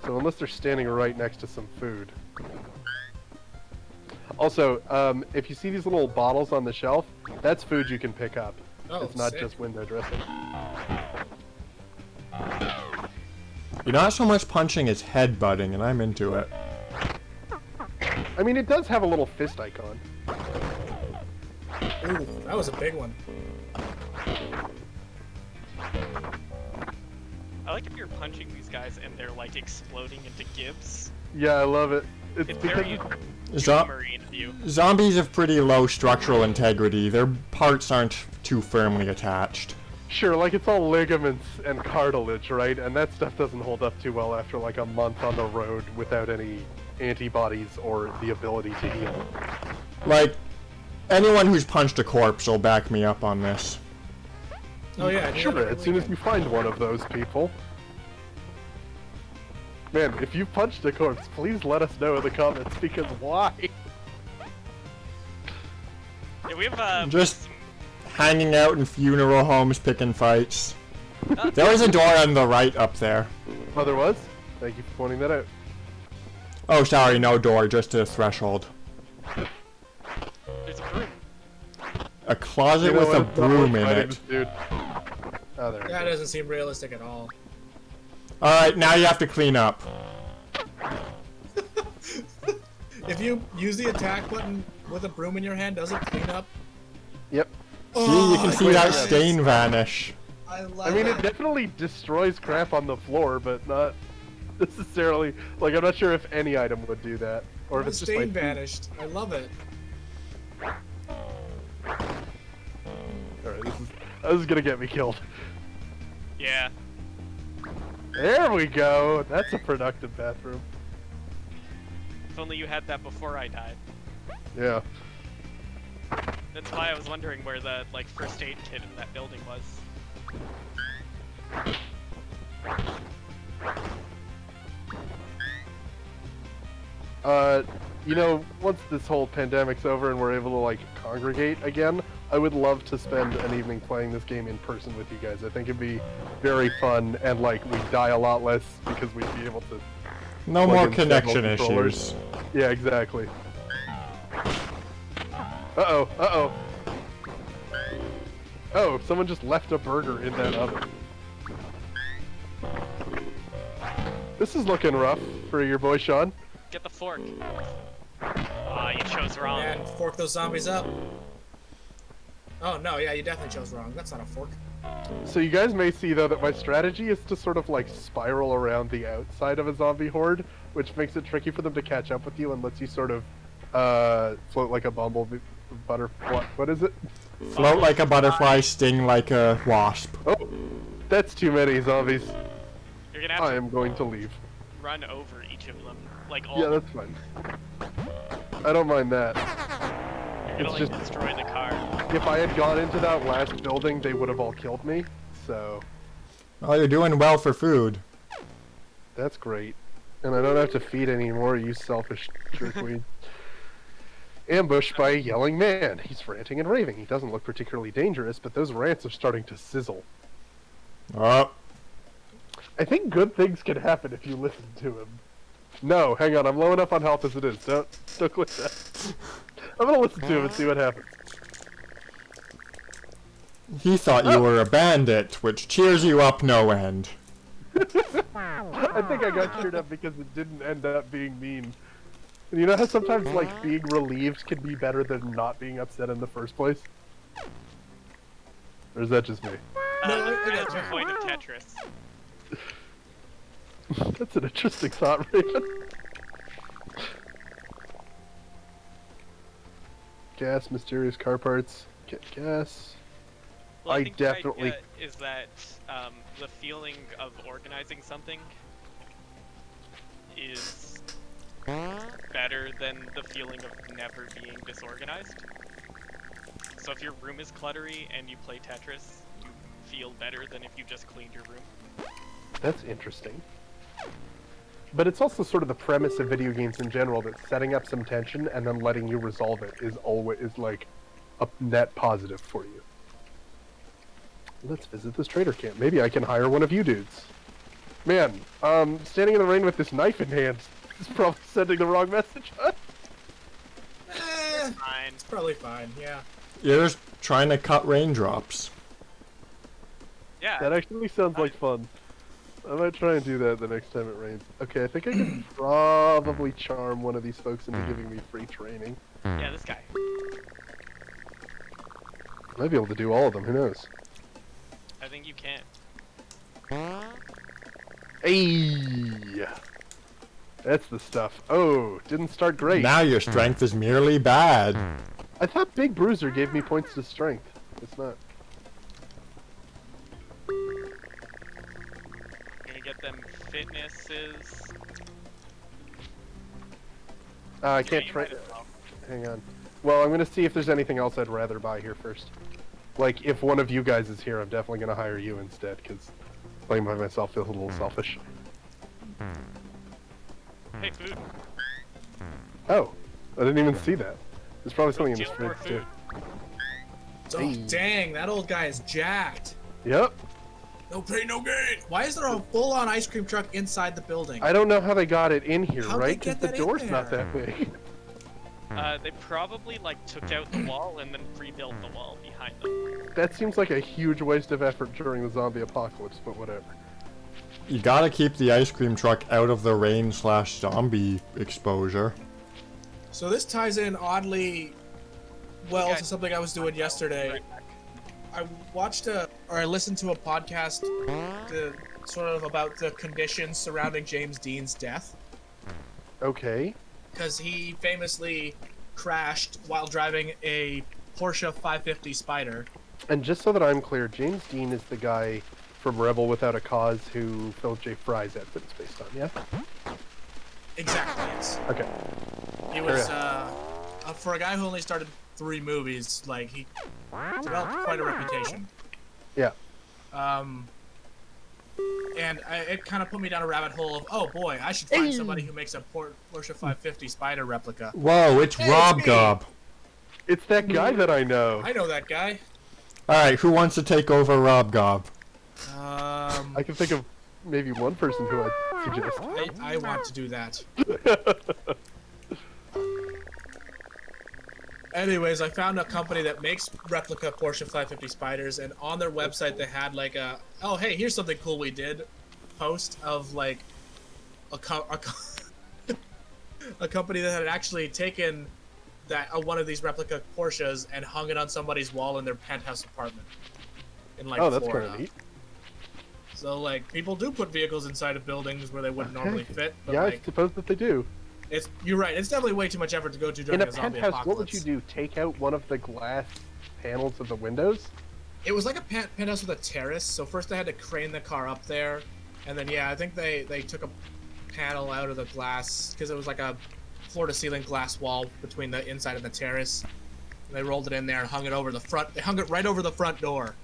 So unless they're standing right next to some food. Also, if you see these little bottles on the shelf, that's food you can pick up. Oh, it's not sick. just window dressing. You're not so much punching as headbutting, and I'm into it. I mean, it does have a little fist icon. Ooh, that was a big one. I like if you're punching these guys and they're like exploding into gibs. Yeah, I love it. It's It's because very Zo- humorine of you. Zombies have pretty low structural integrity. Their parts aren't too firmly attached. sure, like it's all ligaments and cartilage, right? And that stuff doesn't hold up too well after like a month on the road without any antibodies or the ability to heal. Like, anyone who's punched a corpse will back me up on this. Oh yeah, I do Sure, that every as soon as weekend. you find one of those people. Man, if you punched a corpse, please let us know in the comments, because why? Yeah, we have Just hanging out in funeral homes, picking fights. uh, There was a door on the right up there. Oh, there was? Thank you for pointing that out. Oh, sorry, no door, just a threshold. there's a broom. A closet You know with what? a It's not broom worth in fighting it. this dude. Oh, there we That go. doesn't seem realistic at all. Alright, now you have to clean up. If you use the attack button with a broom in your hand, does it clean up? Yep. See, you can see wait, that wait. stain vanish. I love I mean, it it. definitely destroys crap on the floor, but not necessarily. Like, I'm not sure if any item would do that, or if The it's just stain like. vanished. I love it. Alright, this is gonna get me killed. Yeah. There we go. That's a productive bathroom. If only you had that before I died. Yeah. That's why I was wondering where the like first aid kit in that building was. You know, once this whole pandemic's over and we're able to like congregate again, I would love to spend an evening playing this game in person with you guys. I think it'd be very fun, and like we'd die a lot less because we'd be able to. No plug more in several connection controllers. issues. Yeah, exactly. Uh-oh, uh-oh. Oh, someone just left a burger in that oven. This is looking rough for your boy Sean. Get the fork. Ah, you chose wrong. And fork those zombies up. Oh no, yeah, you definitely chose wrong. That's not a fork. So you guys may see though that my strategy is to sort of like spiral around the outside of a zombie horde, which makes it tricky for them to catch up with you and lets you sort of float like a bumblebee butterfly. What is it? Float like a butterfly, sting like a wasp. Oh, that's too many zombies. You're gonna have I to am going to leave. run over each of them, like all. Yeah, of that's fine. I don't mind that. them. You're gonna it's like just- destroy the car. If I had gone into that last building, they would have all killed me. So Oh, you're doing well for food. that's great. And I don't have to feed anymore, you selfish jerkweed. Ambushed by a yelling man. He's ranting and raving. He doesn't look particularly dangerous, but those rants are starting to sizzle. Oh, I think good things can happen if you listen to him. No, hang on, I'm low enough on health as it is. Don't click that. I'm gonna listen to him and see what happens. He thought you were a bandit, which cheers you up no end. I think I got cheered up because it didn't end up being mean. And you know how sometimes, like, being relieved can be better than not being upset in the first place? Or is that just me? That's the point of Tetris. That's an interesting thought, Raven. Gas, mysterious car parts. Get gas. Well, I I think definitely- the idea is that the feeling of organizing something is better than the feeling of never being disorganized. So if your room is cluttery and you play Tetris, you feel better than if you just cleaned your room. That's interesting. But it's also sort of the premise of video games in general that setting up some tension and then letting you resolve it is always like a net positive for you. Let's visit this trader camp. Maybe I can hire one of you dudes. Man, standing in the rain with this knife in hand is probably sending the wrong message, huh? Fine. It's probably fine, yeah. You're just trying to cut raindrops. Yeah. That actually sounds like fun. I might try and do that the next time it rains. Okay, I think I can probably charm one of these folks into giving me free training. Yeah, this guy. I might be able to do all of them, who knows? I think you can. Hey! That's the stuff. Oh, didn't start great. Now your strength is merely bad. I thought Big Bruiser gave me points to strength. It's not. Gonna get them fitnesses. I Yeah, can't you try. might as well. Hang on. Well, I'm gonna see if there's anything else I'd rather buy here first. Like, if one of you guys is here, I'm definitely gonna hire you instead, because playing by myself feels a little selfish. Hey, food. Oh, I didn't even see that. There's probably something in this Steal more fridge too. food. So, dang, that old guy is jacked. Yep. No pain, no gain. Why is there a full-on ice cream truck inside the building? I don't know how they got it in here, How'd they right? Because get the that in door's not there? that big. They probably like took out the wall and then rebuilt the wall behind them. That seems like a huge waste of effort during the zombie apocalypse, but whatever. You gotta keep the ice cream truck out of the rain/zombie exposure. So this ties in oddly well Okay. to something I was doing yesterday. I watched I listened to a podcast sort of about the conditions surrounding James Dean's death. Okay. Because he famously crashed while driving a Porsche 550 Spider. And just so that I'm clear, James Dean is the guy from Rebel Without a Cause who Philip J. Fry's outfit is based on, yeah? Exactly, yes. Okay. He was, for a guy who only started 3 movies, like, he developed quite a reputation. Yeah. And it kind of put me down a rabbit hole of, oh boy, I should find somebody who makes a Porsche 550 Spider replica. Whoa, it's Hey, Rob it's me. Gob. It's that guy that I know. I know that guy. Alright, who wants to take over Rob Gob? I can think of maybe one person who I'd suggest. I want to do that. Anyways, I found a company that makes replica Porsche 550 Spiders, and on their website they had like a, oh hey, here's something cool we did, post of like a company that had actually taken that one of these replica Porsches and hung it on somebody's wall in their penthouse apartment in like Oh, that's Florida. kind of neat. So like people do put vehicles inside of buildings where they wouldn't normally fit, but Yeah, I like suppose that they do. you're right. It's definitely way too much effort to go to during In a a zombie penthouse, apocalypse. what would you do? Take out one of the glass panels of the windows? It was like a penthouse with a terrace. So first they had to crane the car up there, and then yeah, I think they took a panel out of the glass because it was like a floor-to-ceiling glass wall between the inside and the terrace. And they rolled it in there and hung it over the front. They hung it right over the front door,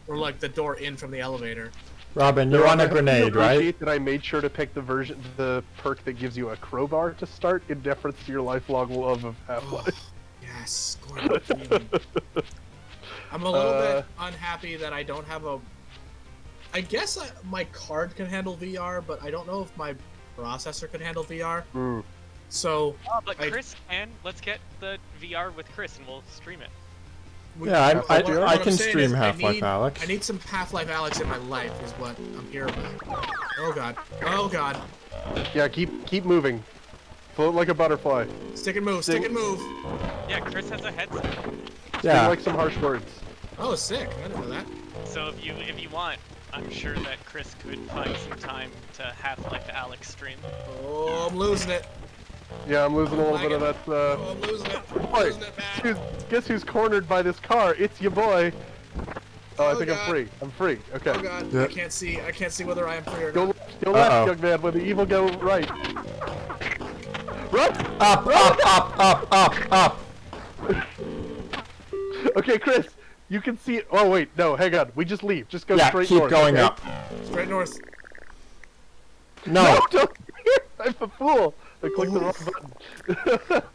or like the door in from the elevator. Robin, you're on a I grenade, right? appreciate that I made sure to pick the perk that gives you a crowbar to start in deference to your lifelong love of Half-Life. Yes, Gordon Freeman. I'm a little bit unhappy that I don't have a. I guess my card can handle VR, but I don't know if my processor can handle VR. Mm. So Oh, but Chris can. Let's get the VR with Chris and we'll stream it. Yeah, I what can I'm saying stream is Half-Life Alyx. I need some Half-Life Alyx in my life, is what I'm here about. Oh god. Oh god. Yeah, keep moving. Float like a butterfly. Stick and move. Stick and move. Yeah, Chris has a headset. Sing Yeah. like some harsh words. Oh, sick. I didn't know that. So if you want, I'm sure that Chris could find some time to Half-Life Alyx stream. Oh, I'm losing it. Yeah, I'm losing a little Like bit of it. that. Oh, I'm losing it. I'm Boy, losing it bad. guess who's cornered by this car? It's your boy. Oh, I Oh, think I'm God. free. I'm free. Okay. Oh god. Yeah. I can't see whether I am free or Go not. left, go left, Uh-oh. young man. When the evil go right. Run! Up. Okay, Chris, you can see. Oh wait, no, hang on. We just leave. Just go Yeah, straight keep north. going okay? up. Straight north. No, No, don't. I'm a fool. I clicked the wrong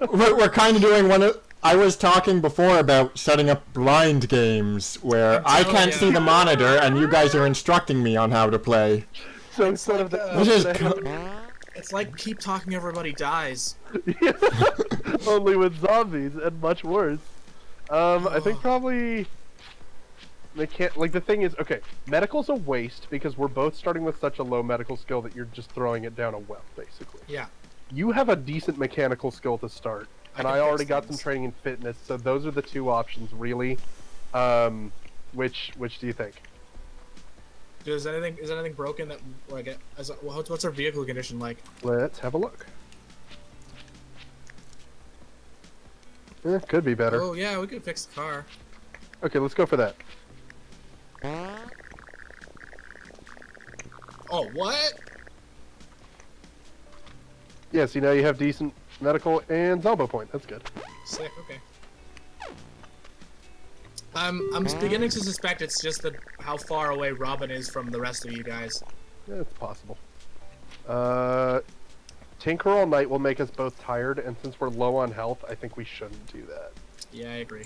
button. we're kind of doing one of... I was talking before about setting up blind games where I'm I telling can't ya. see the monitor and you guys are instructing me on how to play. So instead of like, the, This is... It's like keep talking, everybody dies. only with zombies and much worse. I think probably they can't. Like the thing is, okay, medical's a waste because we're both starting with such a low medical skill that you're just throwing it down a well, basically. Yeah. You have a decent mechanical skill to start, and can I already fix got some things. training in fitness, so those are the two options really. Which do you think? Is anything broken that like what's our vehicle condition like? Let's have a look. Could be better. Oh yeah, we could fix the car. Okay, let's go for that. Oh what? Yeah, see now you have decent medical and zombo point. That's good. Sick. Okay. I'm beginning to suspect it's just how far away Robin is from the rest of you guys. Yeah, it's possible. Tinker all night will make us both tired, and since we're low on health, I think we shouldn't do that. Yeah, I agree.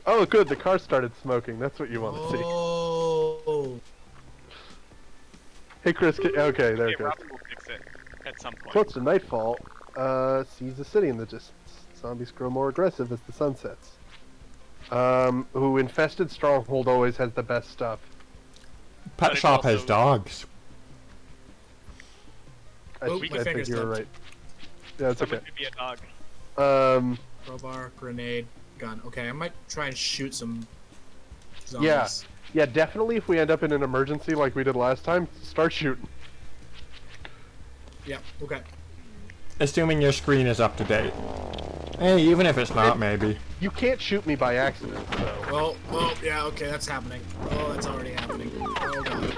Oh, good, the car started smoking. That's what you want to see. Oh. Hey, Chris. Okay, there Okay, it goes. Robin will fix it at some point. Close to nightfall, sees the city in the distance. Zombies grow more aggressive as the sun sets. Who infested stronghold always has the best stuff. Pet it's shop has also- dogs. I, Oh, I my think finger's you were clipped. right. Yeah, it's Someone okay. could be a dog. Crowbar, grenade, gun. Okay, I might try and shoot some Yeah. zombies. Yeah, definitely if we end up in an emergency like we did last time, start shooting. Yeah. Okay. Assuming your screen is up to date. Hey, even if it's not, maybe. You can't shoot me by accident, so... Oh, yeah, okay, that's happening. Oh, that's already happening. Oh god.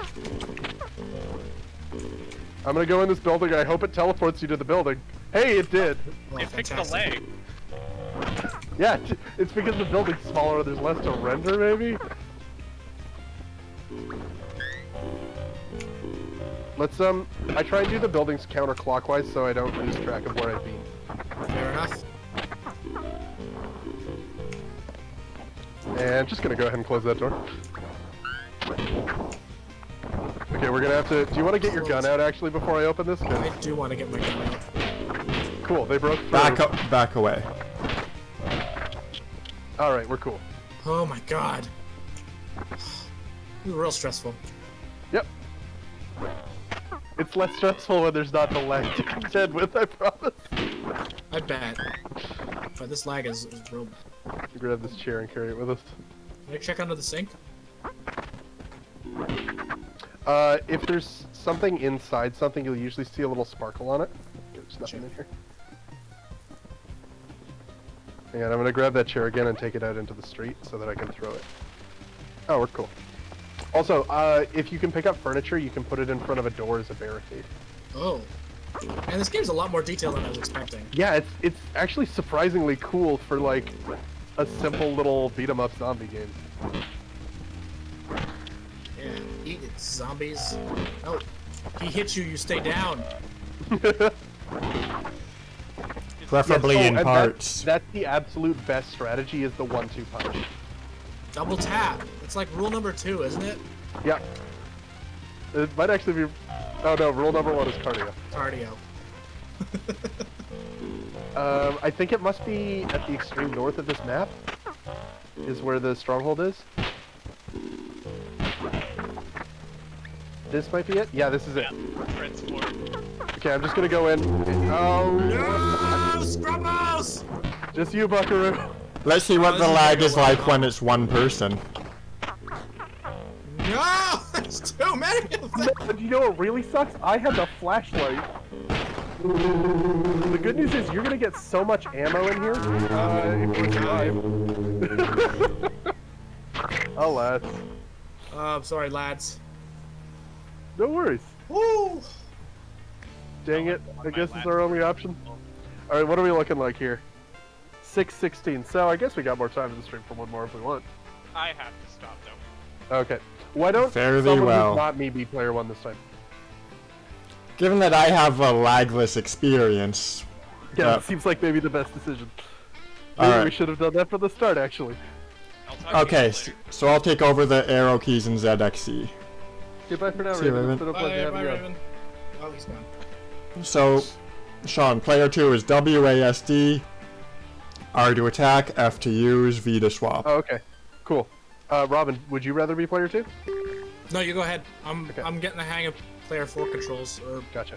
I'm gonna go in this building, I hope it teleports you to the building. Hey, it did! Oh, It fixed the fantastic. lag. Yeah, it's because the building's smaller, there's less to render, maybe? Let's, I try and do the buildings counterclockwise so I don't lose track of where I've been. Fair enough. And I'm just gonna go ahead and close that door. Okay, we're gonna have to... Do you want to get your gun out, actually, before I open this? 'Cause- I do want to get my gun out. Cool, they broke through. Back away. Alright, we're cool. Oh my god. This is real stressful. Yep. It's less stressful when there's not the lag to contend with, I promise. I bet. But this lag is real bad. Grab this chair and carry it with us. Can I check under the sink? If there's something inside something, you'll usually see a little sparkle on it. There's nothing in here. Hang on, I'm gonna grab that chair again and take it out into the street so that I can throw it. Oh, we're cool. Also, if you can pick up furniture, you can put it in front of a door as a barricade. Oh. And this game's a lot more detailed than I was expecting. Yeah, it's actually surprisingly cool for like a simple little beat 'em up zombie game. Yeah, eat it, zombies. Oh, he hits you, you stay down. Preferably Yes, in and parts. That's the absolute best strategy is the 1-2 punch. Double tap. It's like rule number 2, isn't it? Yeah. It might actually be... Oh no, rule number 1 is cardio. Cardio. I think it must be at the extreme north of this map, is where the stronghold is. This might be it? Yeah, this is it. Yeah, transport. Okay, I'm just gonna go in. Oh, No! Scrubbos! just you, Buckaroo. Let's see what this the is lag gonna is go like well. when it's one person. No! There's too many of them! But you know what really sucks? I had the flashlight. The good news is you're gonna get so much ammo in here. If you survive. Alas. I'm sorry, lads. No worries. Woo! Dang it. I guess it's our only option. Alright, what are we looking like here? 6:16. So I guess we got more time in the stream for one more if we want. I have to stop though. Okay. Why don't Fare thee someone well. who's not me be player 1 this time? Given that I have a lagless experience, Yeah, it seems like maybe the best decision. Maybe Alright. we should have done that from the start, actually. I'll talk to you okay, guys later. so I'll take over the arrow keys in ZXE. Goodbye for now, See you, Raven. Raven. It's been a pleasure Bye, having bye, you on. Raven. Oh, he's gone. So, Sean, player 2 is WASD, R to attack, F to use, V to swap. Oh, okay. Cool. Robin, would you rather be player 2? No, you go ahead. I'm Okay. I'm getting the hang of player 4 controls. Or Gotcha.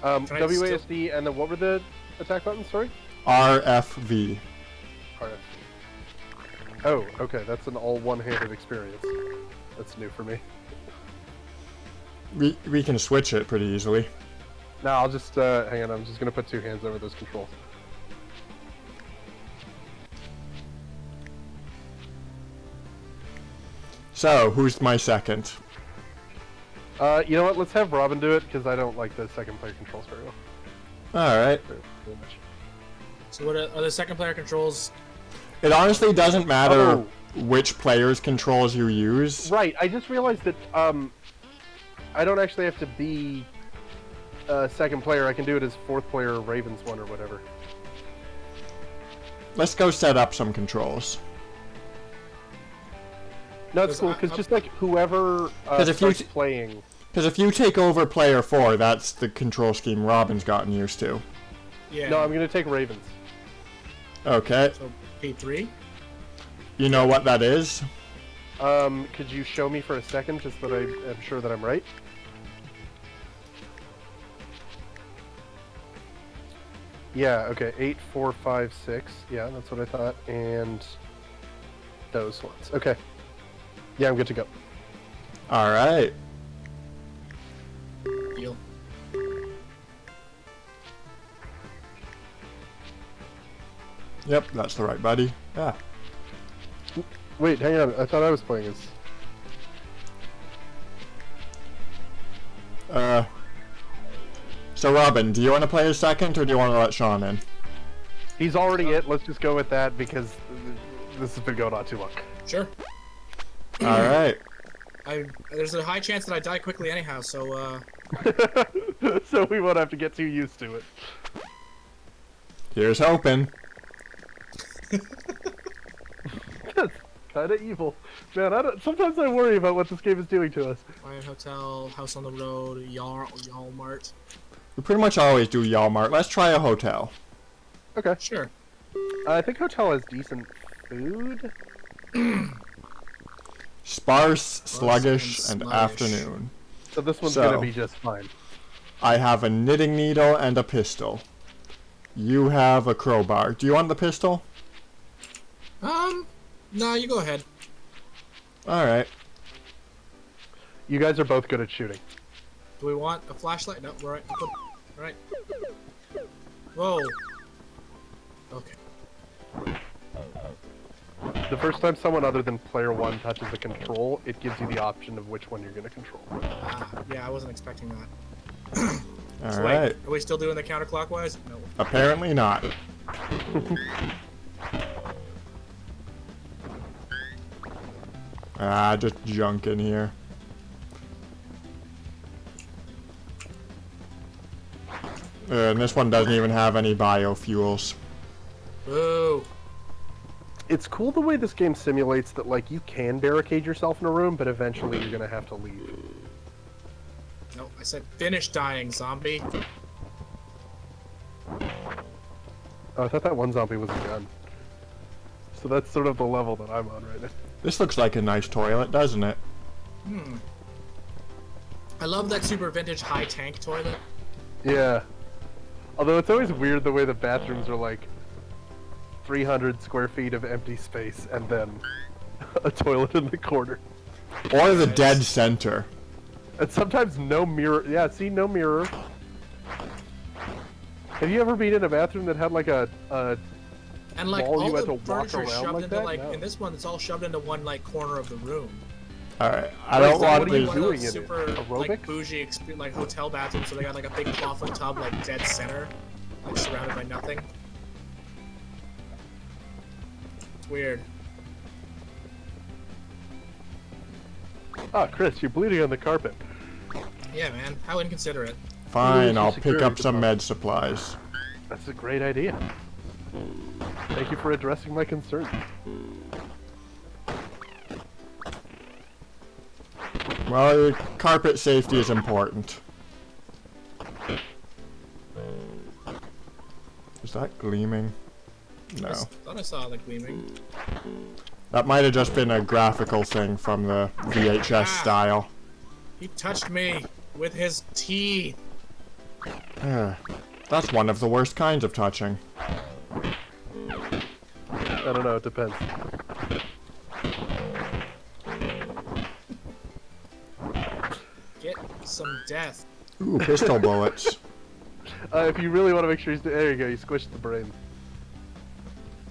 Can I WASD, and then what were the attack buttons, sorry? R, F, V. RF. Oh, okay, that's an all one-handed experience. That's new for me. We can switch it pretty easily. No, I'll just, hang on, I'm just gonna put 2 hands over those controls. So, who's my second? You know what, let's have Robin do it, because I don't like the second player controls very well. Alright. Very much. so what are the second player controls? It honestly doesn't matter Oh. which player's controls you use. Right, I just realized that, I don't actually have to be second player, I can do it as 4th player Raven's one or whatever. Let's go set up some controls. No, it's cool, Because because just like whoever 'Cause if you starts t- playing... Because if you take over player 4, that's the control scheme Robin's gotten used to. Yeah. No, I'm gonna take Ravens. Okay. So P3. You know what that is? Could you show me for a second, just that I am sure that I'm right? Yeah, okay, 8, 4, 5, 6. Yeah, that's what I thought. And those ones. Okay. Yeah, I'm good to go. Alright. Deal. Yep, that's the right buddy. Ah. Wait, hang on. I thought I was playing as... So Robin, do you want to play a second, or do you want to let Sean in? He's already it. Let's just go with that, because this has been going on too long. Sure. Alright. There's a high chance that I die quickly anyhow. So So we won't have to get too used to it. Here's hoping. That's kind of evil. Man, sometimes I worry about what this game is doing to us. Fire Hotel, House on the Road, Y'all Mart. We pretty much always do Walmart. Let's try a hotel. Okay. Sure. I think hotel has decent food. Sparse, sluggish, and and sluggish. afternoon. So this one's So- gonna be just fine. I have a knitting needle and a pistol. You have a crowbar. Do you want the pistol? No, you go ahead. Alright. You guys are both good at shooting. Do we want a flashlight? No, we're right. Right. Whoa. Okay. The first time someone other than player 1 touches the control, it gives you the option of which one you're gonna control. Yeah, I wasn't expecting that. So Alright. wait, are we still doing the counterclockwise? No. Apparently not. Just junk in here. And this one doesn't even have any biofuels. Boo. It's cool the way this game simulates that, like, you can barricade yourself in a room, but eventually you're gonna have to leave. No, I said finish dying, zombie. Oh, I thought that one zombie was a gun. So that's sort of the level that I'm on right now. This looks like a nice toilet, doesn't it? I love that super vintage high tank toilet. Yeah. Although it's always weird the way the bathrooms are like 300 square feet of empty space and then a toilet in the corner. Or the dead center. And sometimes no mirror. Yeah, see, no mirror. Have you ever been in a bathroom that had like a And like wall all you had the to walk furniture around shoved like into that? like No. in this one, it's all shoved into one like corner of the room. Alright, I Wait, don't so want what are you these. One of doing those in it? super like Aerobics? bougie like hotel bathrooms, so they got like a big clawfoot tub like dead center, like surrounded by nothing. It's weird. Ah, Chris, you're bleeding on the carpet. Yeah, man. How inconsiderate. Fine, I'll pick Security up some deposit. med supplies. That's a great idea. Thank you for addressing my concerns. Well, your carpet safety is important. Is that gleaming? No. I thought I saw the gleaming. That might have just been a graphical thing from the VHS style. He touched me with his teeth. That's one of the worst kinds of touching. I don't know, it depends. Get some death. Ooh, pistol bullets. If you really want to make sure there you go, you squish the brain.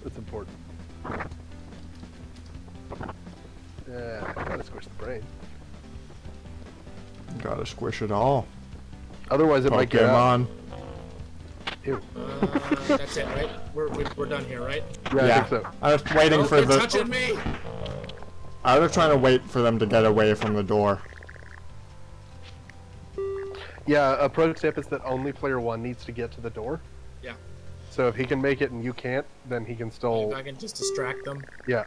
That's important. Yeah, gotta squish the brain. Gotta squish it all. Otherwise it might get out. Pokemon. Ew. That's it, right? We're done here, right? Yeah, Yeah. I think so. I was waiting Oh, for they're the. touching me! I was trying to wait for them to get away from the door. Yeah, a pro tip is that only player one needs to get to the door. Yeah. So if he can make it and you can't, then he can still. If I can just distract them. Yeah.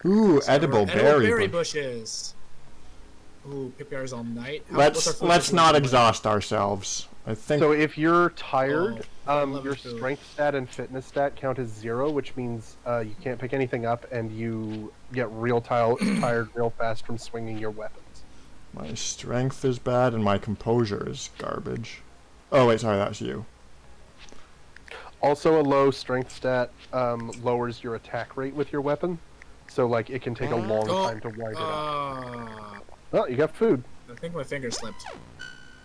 Ooh, So edible we're berry. bushes. Ooh, pick berries all night. What's our Let's food let's system not like? exhaust ourselves. I think. So if you're tired, I love your food. strength stat and fitness stat count as 0, which means you can't pick anything up and you get real tired real fast from swinging your weapons. My strength is bad and my composure is garbage. Oh wait, sorry, that's you. Also, a low strength stat lowers your attack rate with your weapon, so like it can take a long time to wind it up. Oh, you got food. I think my finger slipped.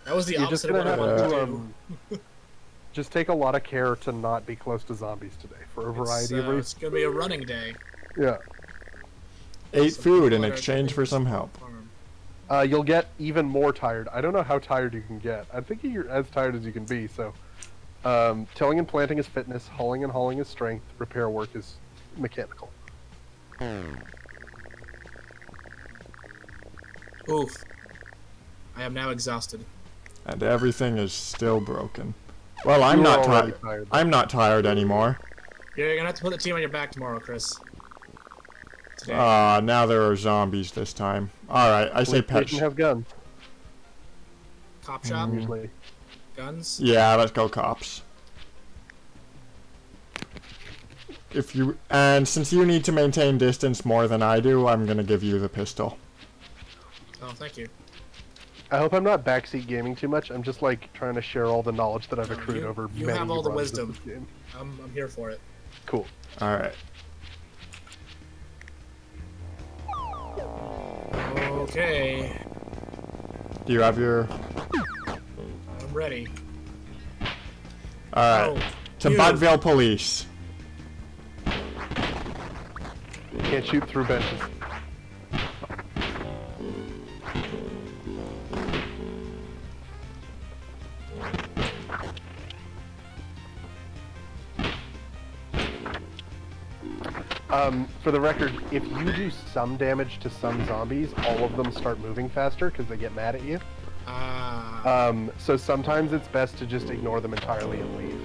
That was the You're just opposite of gonna what I have wanted to to do. just take a lot of care to not be close to zombies today for a variety of It's reasons. gonna be a running day. Yeah. Ate Some food in people are exchange for some help. farm. You'll get even more tired. I don't know how tired you can get. I think you're as tired as you can be. So, tilling and planting is fitness. Hulling and hauling is strength. Repair work is mechanical. Oof. I am now exhausted. And everything is still broken. Well, I'm You were not already tired. tired. I'm not tired anymore. You're gonna have to put the team on your back tomorrow, Chris. Today. Now there are zombies this time. Alright, I say They pet. can have guns Cop shop, usually. guns. Yeah, let's go cops. If you since you need to maintain distance more than I do, I'm gonna give you the pistol. Oh, thank you. I hope I'm not backseat gaming too much. I'm just like trying to share all the knowledge that I've No, accrued over you many have all the runs of wisdom. this game. I'm here for it. Cool. Alright. Okay, Do you have your I'm ready. Alright. To you. Buttville Police. Can't shoot through benches. For the record, if you do some damage to some zombies, all of them start moving faster because they get mad at you. So sometimes it's best to just ignore them entirely and leave.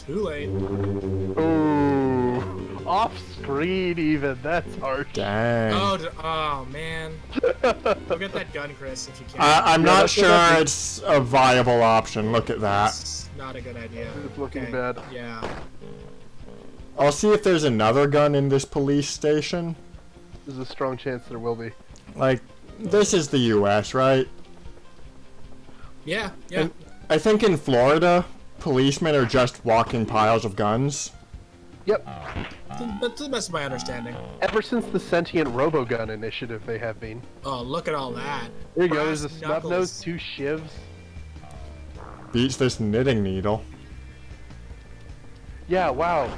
Too late. Ooh, off screen even. That's harsh. Dang. Oh man. Go get that gun, Chris, if you can. I'm Yeah, not that's what sure that it's a viable option. Look at that. That's not a good idea. It's looking Okay. bad. Yeah. I'll see if there's another gun in this police station. There's a strong chance there will be. Like, this is the US, right? Yeah. Yeah. And I think in Florida, policemen are just walking piles of guns. Yep. But to the best of my understanding. Ever since the sentient robogun initiative, they have been. Oh, look at all that. There you go. There's a Brass snub nose, knuckles. 2 shivs. Beats this knitting needle. Yeah, wow.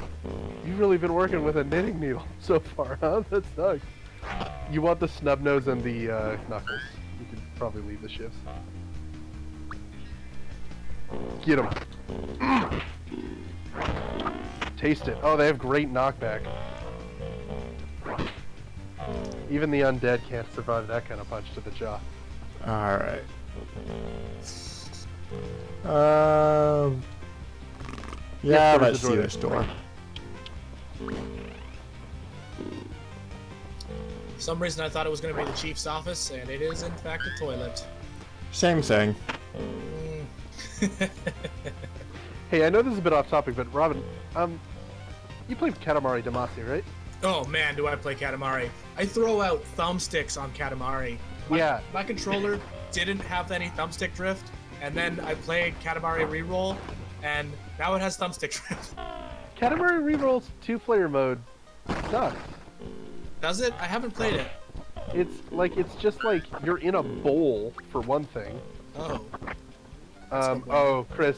You've really been working with a knitting needle so far, huh? That sucks. You want the snub nose and the knuckles. You could probably leave the shifts. Get them. Taste it. Oh, they have great knockback. Even the undead can't survive that kind of punch to the jaw. Alright. Yeah, Yes, let's there see is a door this door. For some reason I thought it was going to be the chief's office, and it is in fact a toilet. Same thing. Hey, I know this is a bit off topic, but Robin, you played Katamari Damacy, right? Oh man, do I play Katamari. I throw out thumbsticks on Katamari. Yeah. My controller didn't have any thumbstick drift, and then I played Katamari Reroll, and now it has thumbstick drift. Katamari Reroll's 2-player mode sucks. Does it? I haven't played it. It's just like you're in a bowl for one thing. Oh. Oh, Chris,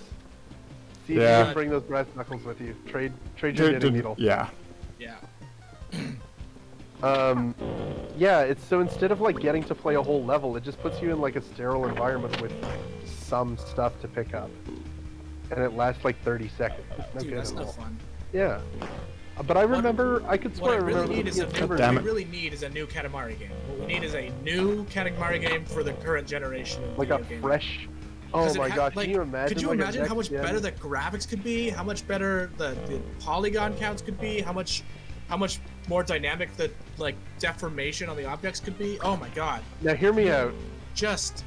see if Yeah. you can bring those brass knuckles with you. Trade your knitting needle. Yeah. Yeah. Yeah, it's so instead of like getting to play a whole level, it just puts you in like a sterile environment with some stuff to pick up, and it lasts like 30 seconds. It's no Dude, good that's at no all. fun. Yeah, but I remember I could What swear I I really remember need the is a PS new, version. Damn what it. we really need is a new Katamari game. What we need is a new Katamari game for the current generation of Like a video game. fresh. Oh 'Cause it my gosh! like, Can you imagine? Could you like a imagine how much next-gen- better the graphics could be? How much better the polygon counts could be? How much more dynamic the like deformation on the objects could be? Oh my god! Now hear me out. Just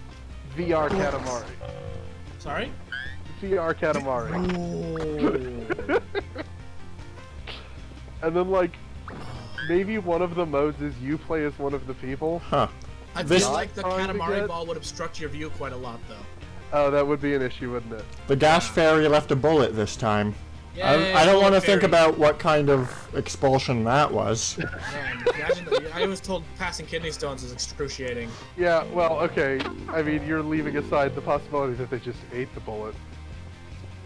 VR Katamari. sorry. VR Katamari. Ooh. And then like maybe one of the modes is you play as one of the people. Huh. I This- feel like the Trying to Katamari get- ball would obstruct your view quite a lot, though. Oh, that would be an issue, wouldn't it? The gas fairy left a bullet this time. Yay, I don't want to bullet think fairy. about what kind of expulsion that was. Man, imagine that. I was told passing kidney stones is excruciating. Yeah, well, okay. I mean, you're leaving aside the possibility that they just ate the bullet.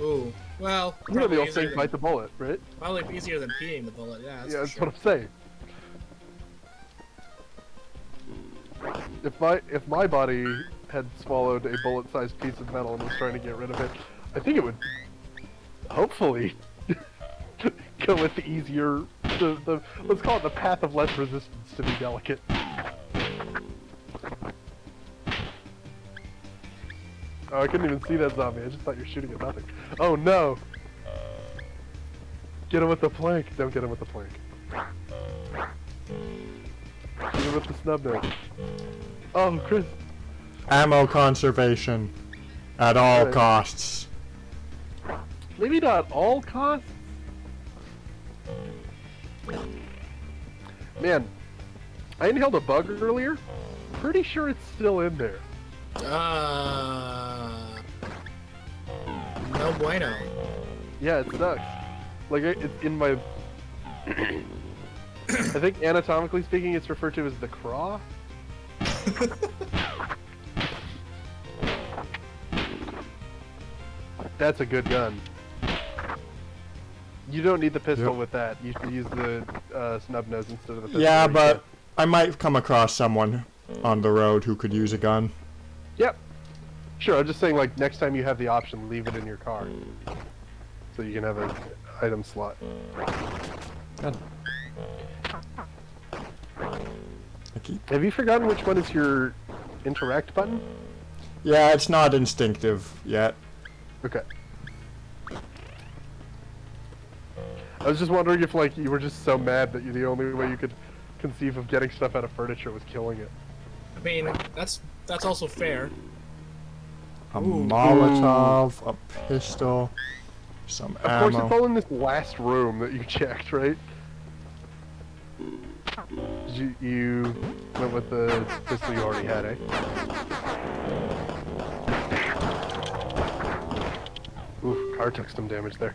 Ooh. Well, You know probably the old easier saying, than, bite the bullet, right? probably easier than peeing the bullet. Yeah, that's Yeah, for that's sure. what I'm saying. If my body had swallowed a bullet-sized piece of metal and was trying to get rid of it, I think it would hopefully go with the easier, the let's call it the path of less resistance to be delicate. Oh, I couldn't even see that zombie. I just thought you were shooting at nothing. Oh no! Get him with the plank. Don't get him with the plank. Get him with the snub nose. Oh, Chris. Ammo conservation. At all Right. costs. Maybe not all costs. Man, I inhaled a bug earlier. Pretty sure it's still in there. No bueno. Yeah, it sucks. Like, it's in my... I think anatomically speaking, it's referred to as the craw. That's a good gun. You don't need the pistol Yep. with that. You should use the snub nose instead of the pistol. Yeah, when you but can. I might come across someone on the road who could use a gun. Yep. Sure, I'm just saying, like, next time you have the option, leave it in your car. So you can have an item slot. God. I keep... Have you forgotten which one is your interact button? Yeah, it's not instinctive yet. Okay. I was just wondering if, like, you were just so mad that the only way you could conceive of getting stuff out of furniture was killing it. I mean, that's also fair. A Ooh. Molotov, a pistol, some Of course, ammo. it's all in this last room that you checked, right? You went with the pistol you already had, eh? Oof, car took some damage there.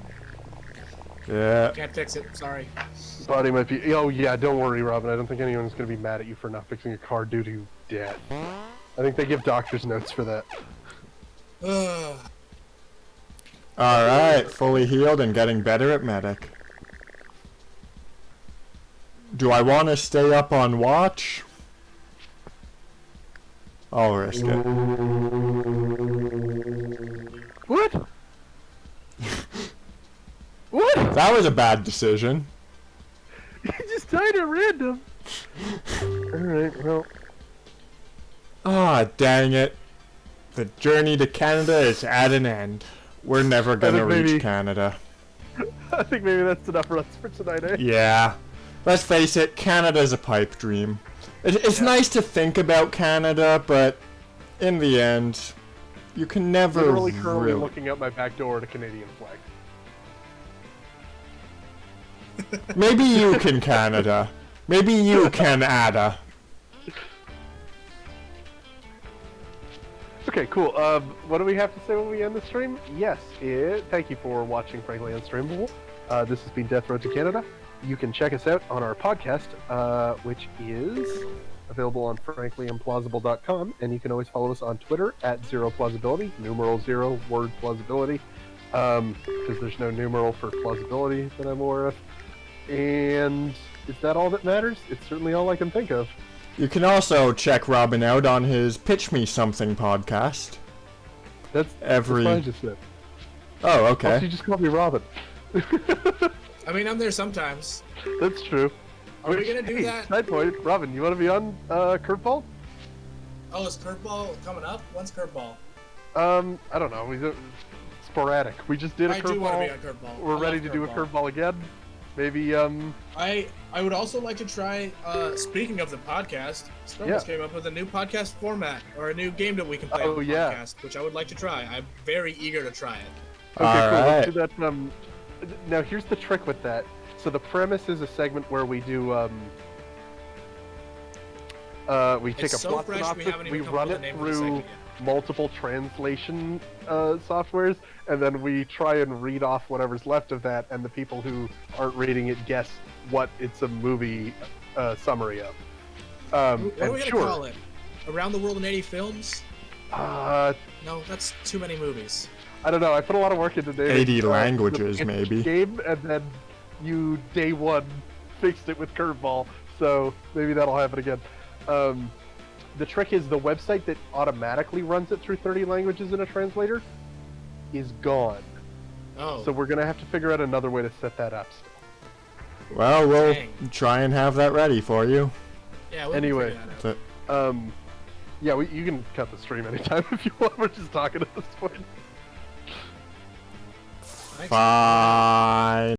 Yeah. Can't fix it. Sorry. Body might be. Oh yeah, don't worry, Robin. I don't think anyone's gonna be mad at you for not fixing a car due to death. I think they give doctor's notes for that. Ugh. Alright, fully healed and getting better at medic. Do I want to stay up on watch? I'll risk it. What? What? That was a bad decision. You just died at random. Alright, well. Ah, dang it. The journey to Canada is at an end. We're never gonna maybe- reach Canada. I think maybe that's enough for us for tonight, eh? Yeah. Let's face it, Canada's a pipe dream. It's nice to think about Canada, but in the end, you can never Literally currently really... looking out my back door at a Canadian flag. Maybe you can, Canada. Maybe you can, Ada. Okay, cool. What do we have to say when we end the stream? Yes, thank you for watching Frankly Unstreamable. This has been Death Road to Canada. You can check us out on our podcast, which is available on franklyimplausible.com, and you can always follow us on Twitter at ZeroPlausibility, numeral 0, word plausibility, because there's no numeral for plausibility that I'm aware of. And is that all that matters? It's certainly all I can think of. You can also check Robin out on his Pitch Me Something podcast. That's Every- what I just said. Oh, Also, okay. you just called me Robin. I mean, I'm there sometimes. That's true. Are we gonna do that? Side point, Robin, you want to be on Curveball? Oh, is Curveball coming up? When's Curveball? I don't know. Sporadic. We just did a I do want to be curveball. on Curveball. We're I ready love to do a curveball again. Maybe I would also like to try. Speaking of the podcast, Stumbles came up with a new podcast format or a new game that we can play on the podcast, which I would like to try. I'm very eager to try it. Okay, cool. Alright. Let's do that. Now here's the trick with that. So the premise is a segment where we do we take It's a so plot fresh, we synopsis, haven't even we come run up it with a name for the through segment multiple translation softwares, and then we try and read off whatever's left of that, and the people who aren't reading it guess what it's a movie summary of. What are we and gonna sure, call it? Around the World in 80 Films? Uh, No, that's too many movies. I don't know. I put a lot of work into David. 80 languages, the maybe. Game, and then you day one fixed it with Curveball, so maybe that'll happen again. The trick is the website that automatically runs it through 30 languages in a translator is gone. Oh, So we're gonna have to figure out another way to set that up. Well, we'll Dang. try and have that ready for you. yeah. We'll Anyway. figure that out. So- Yeah, you can cut the stream anytime if you want. We're just talking at this point. Thanks. Fine.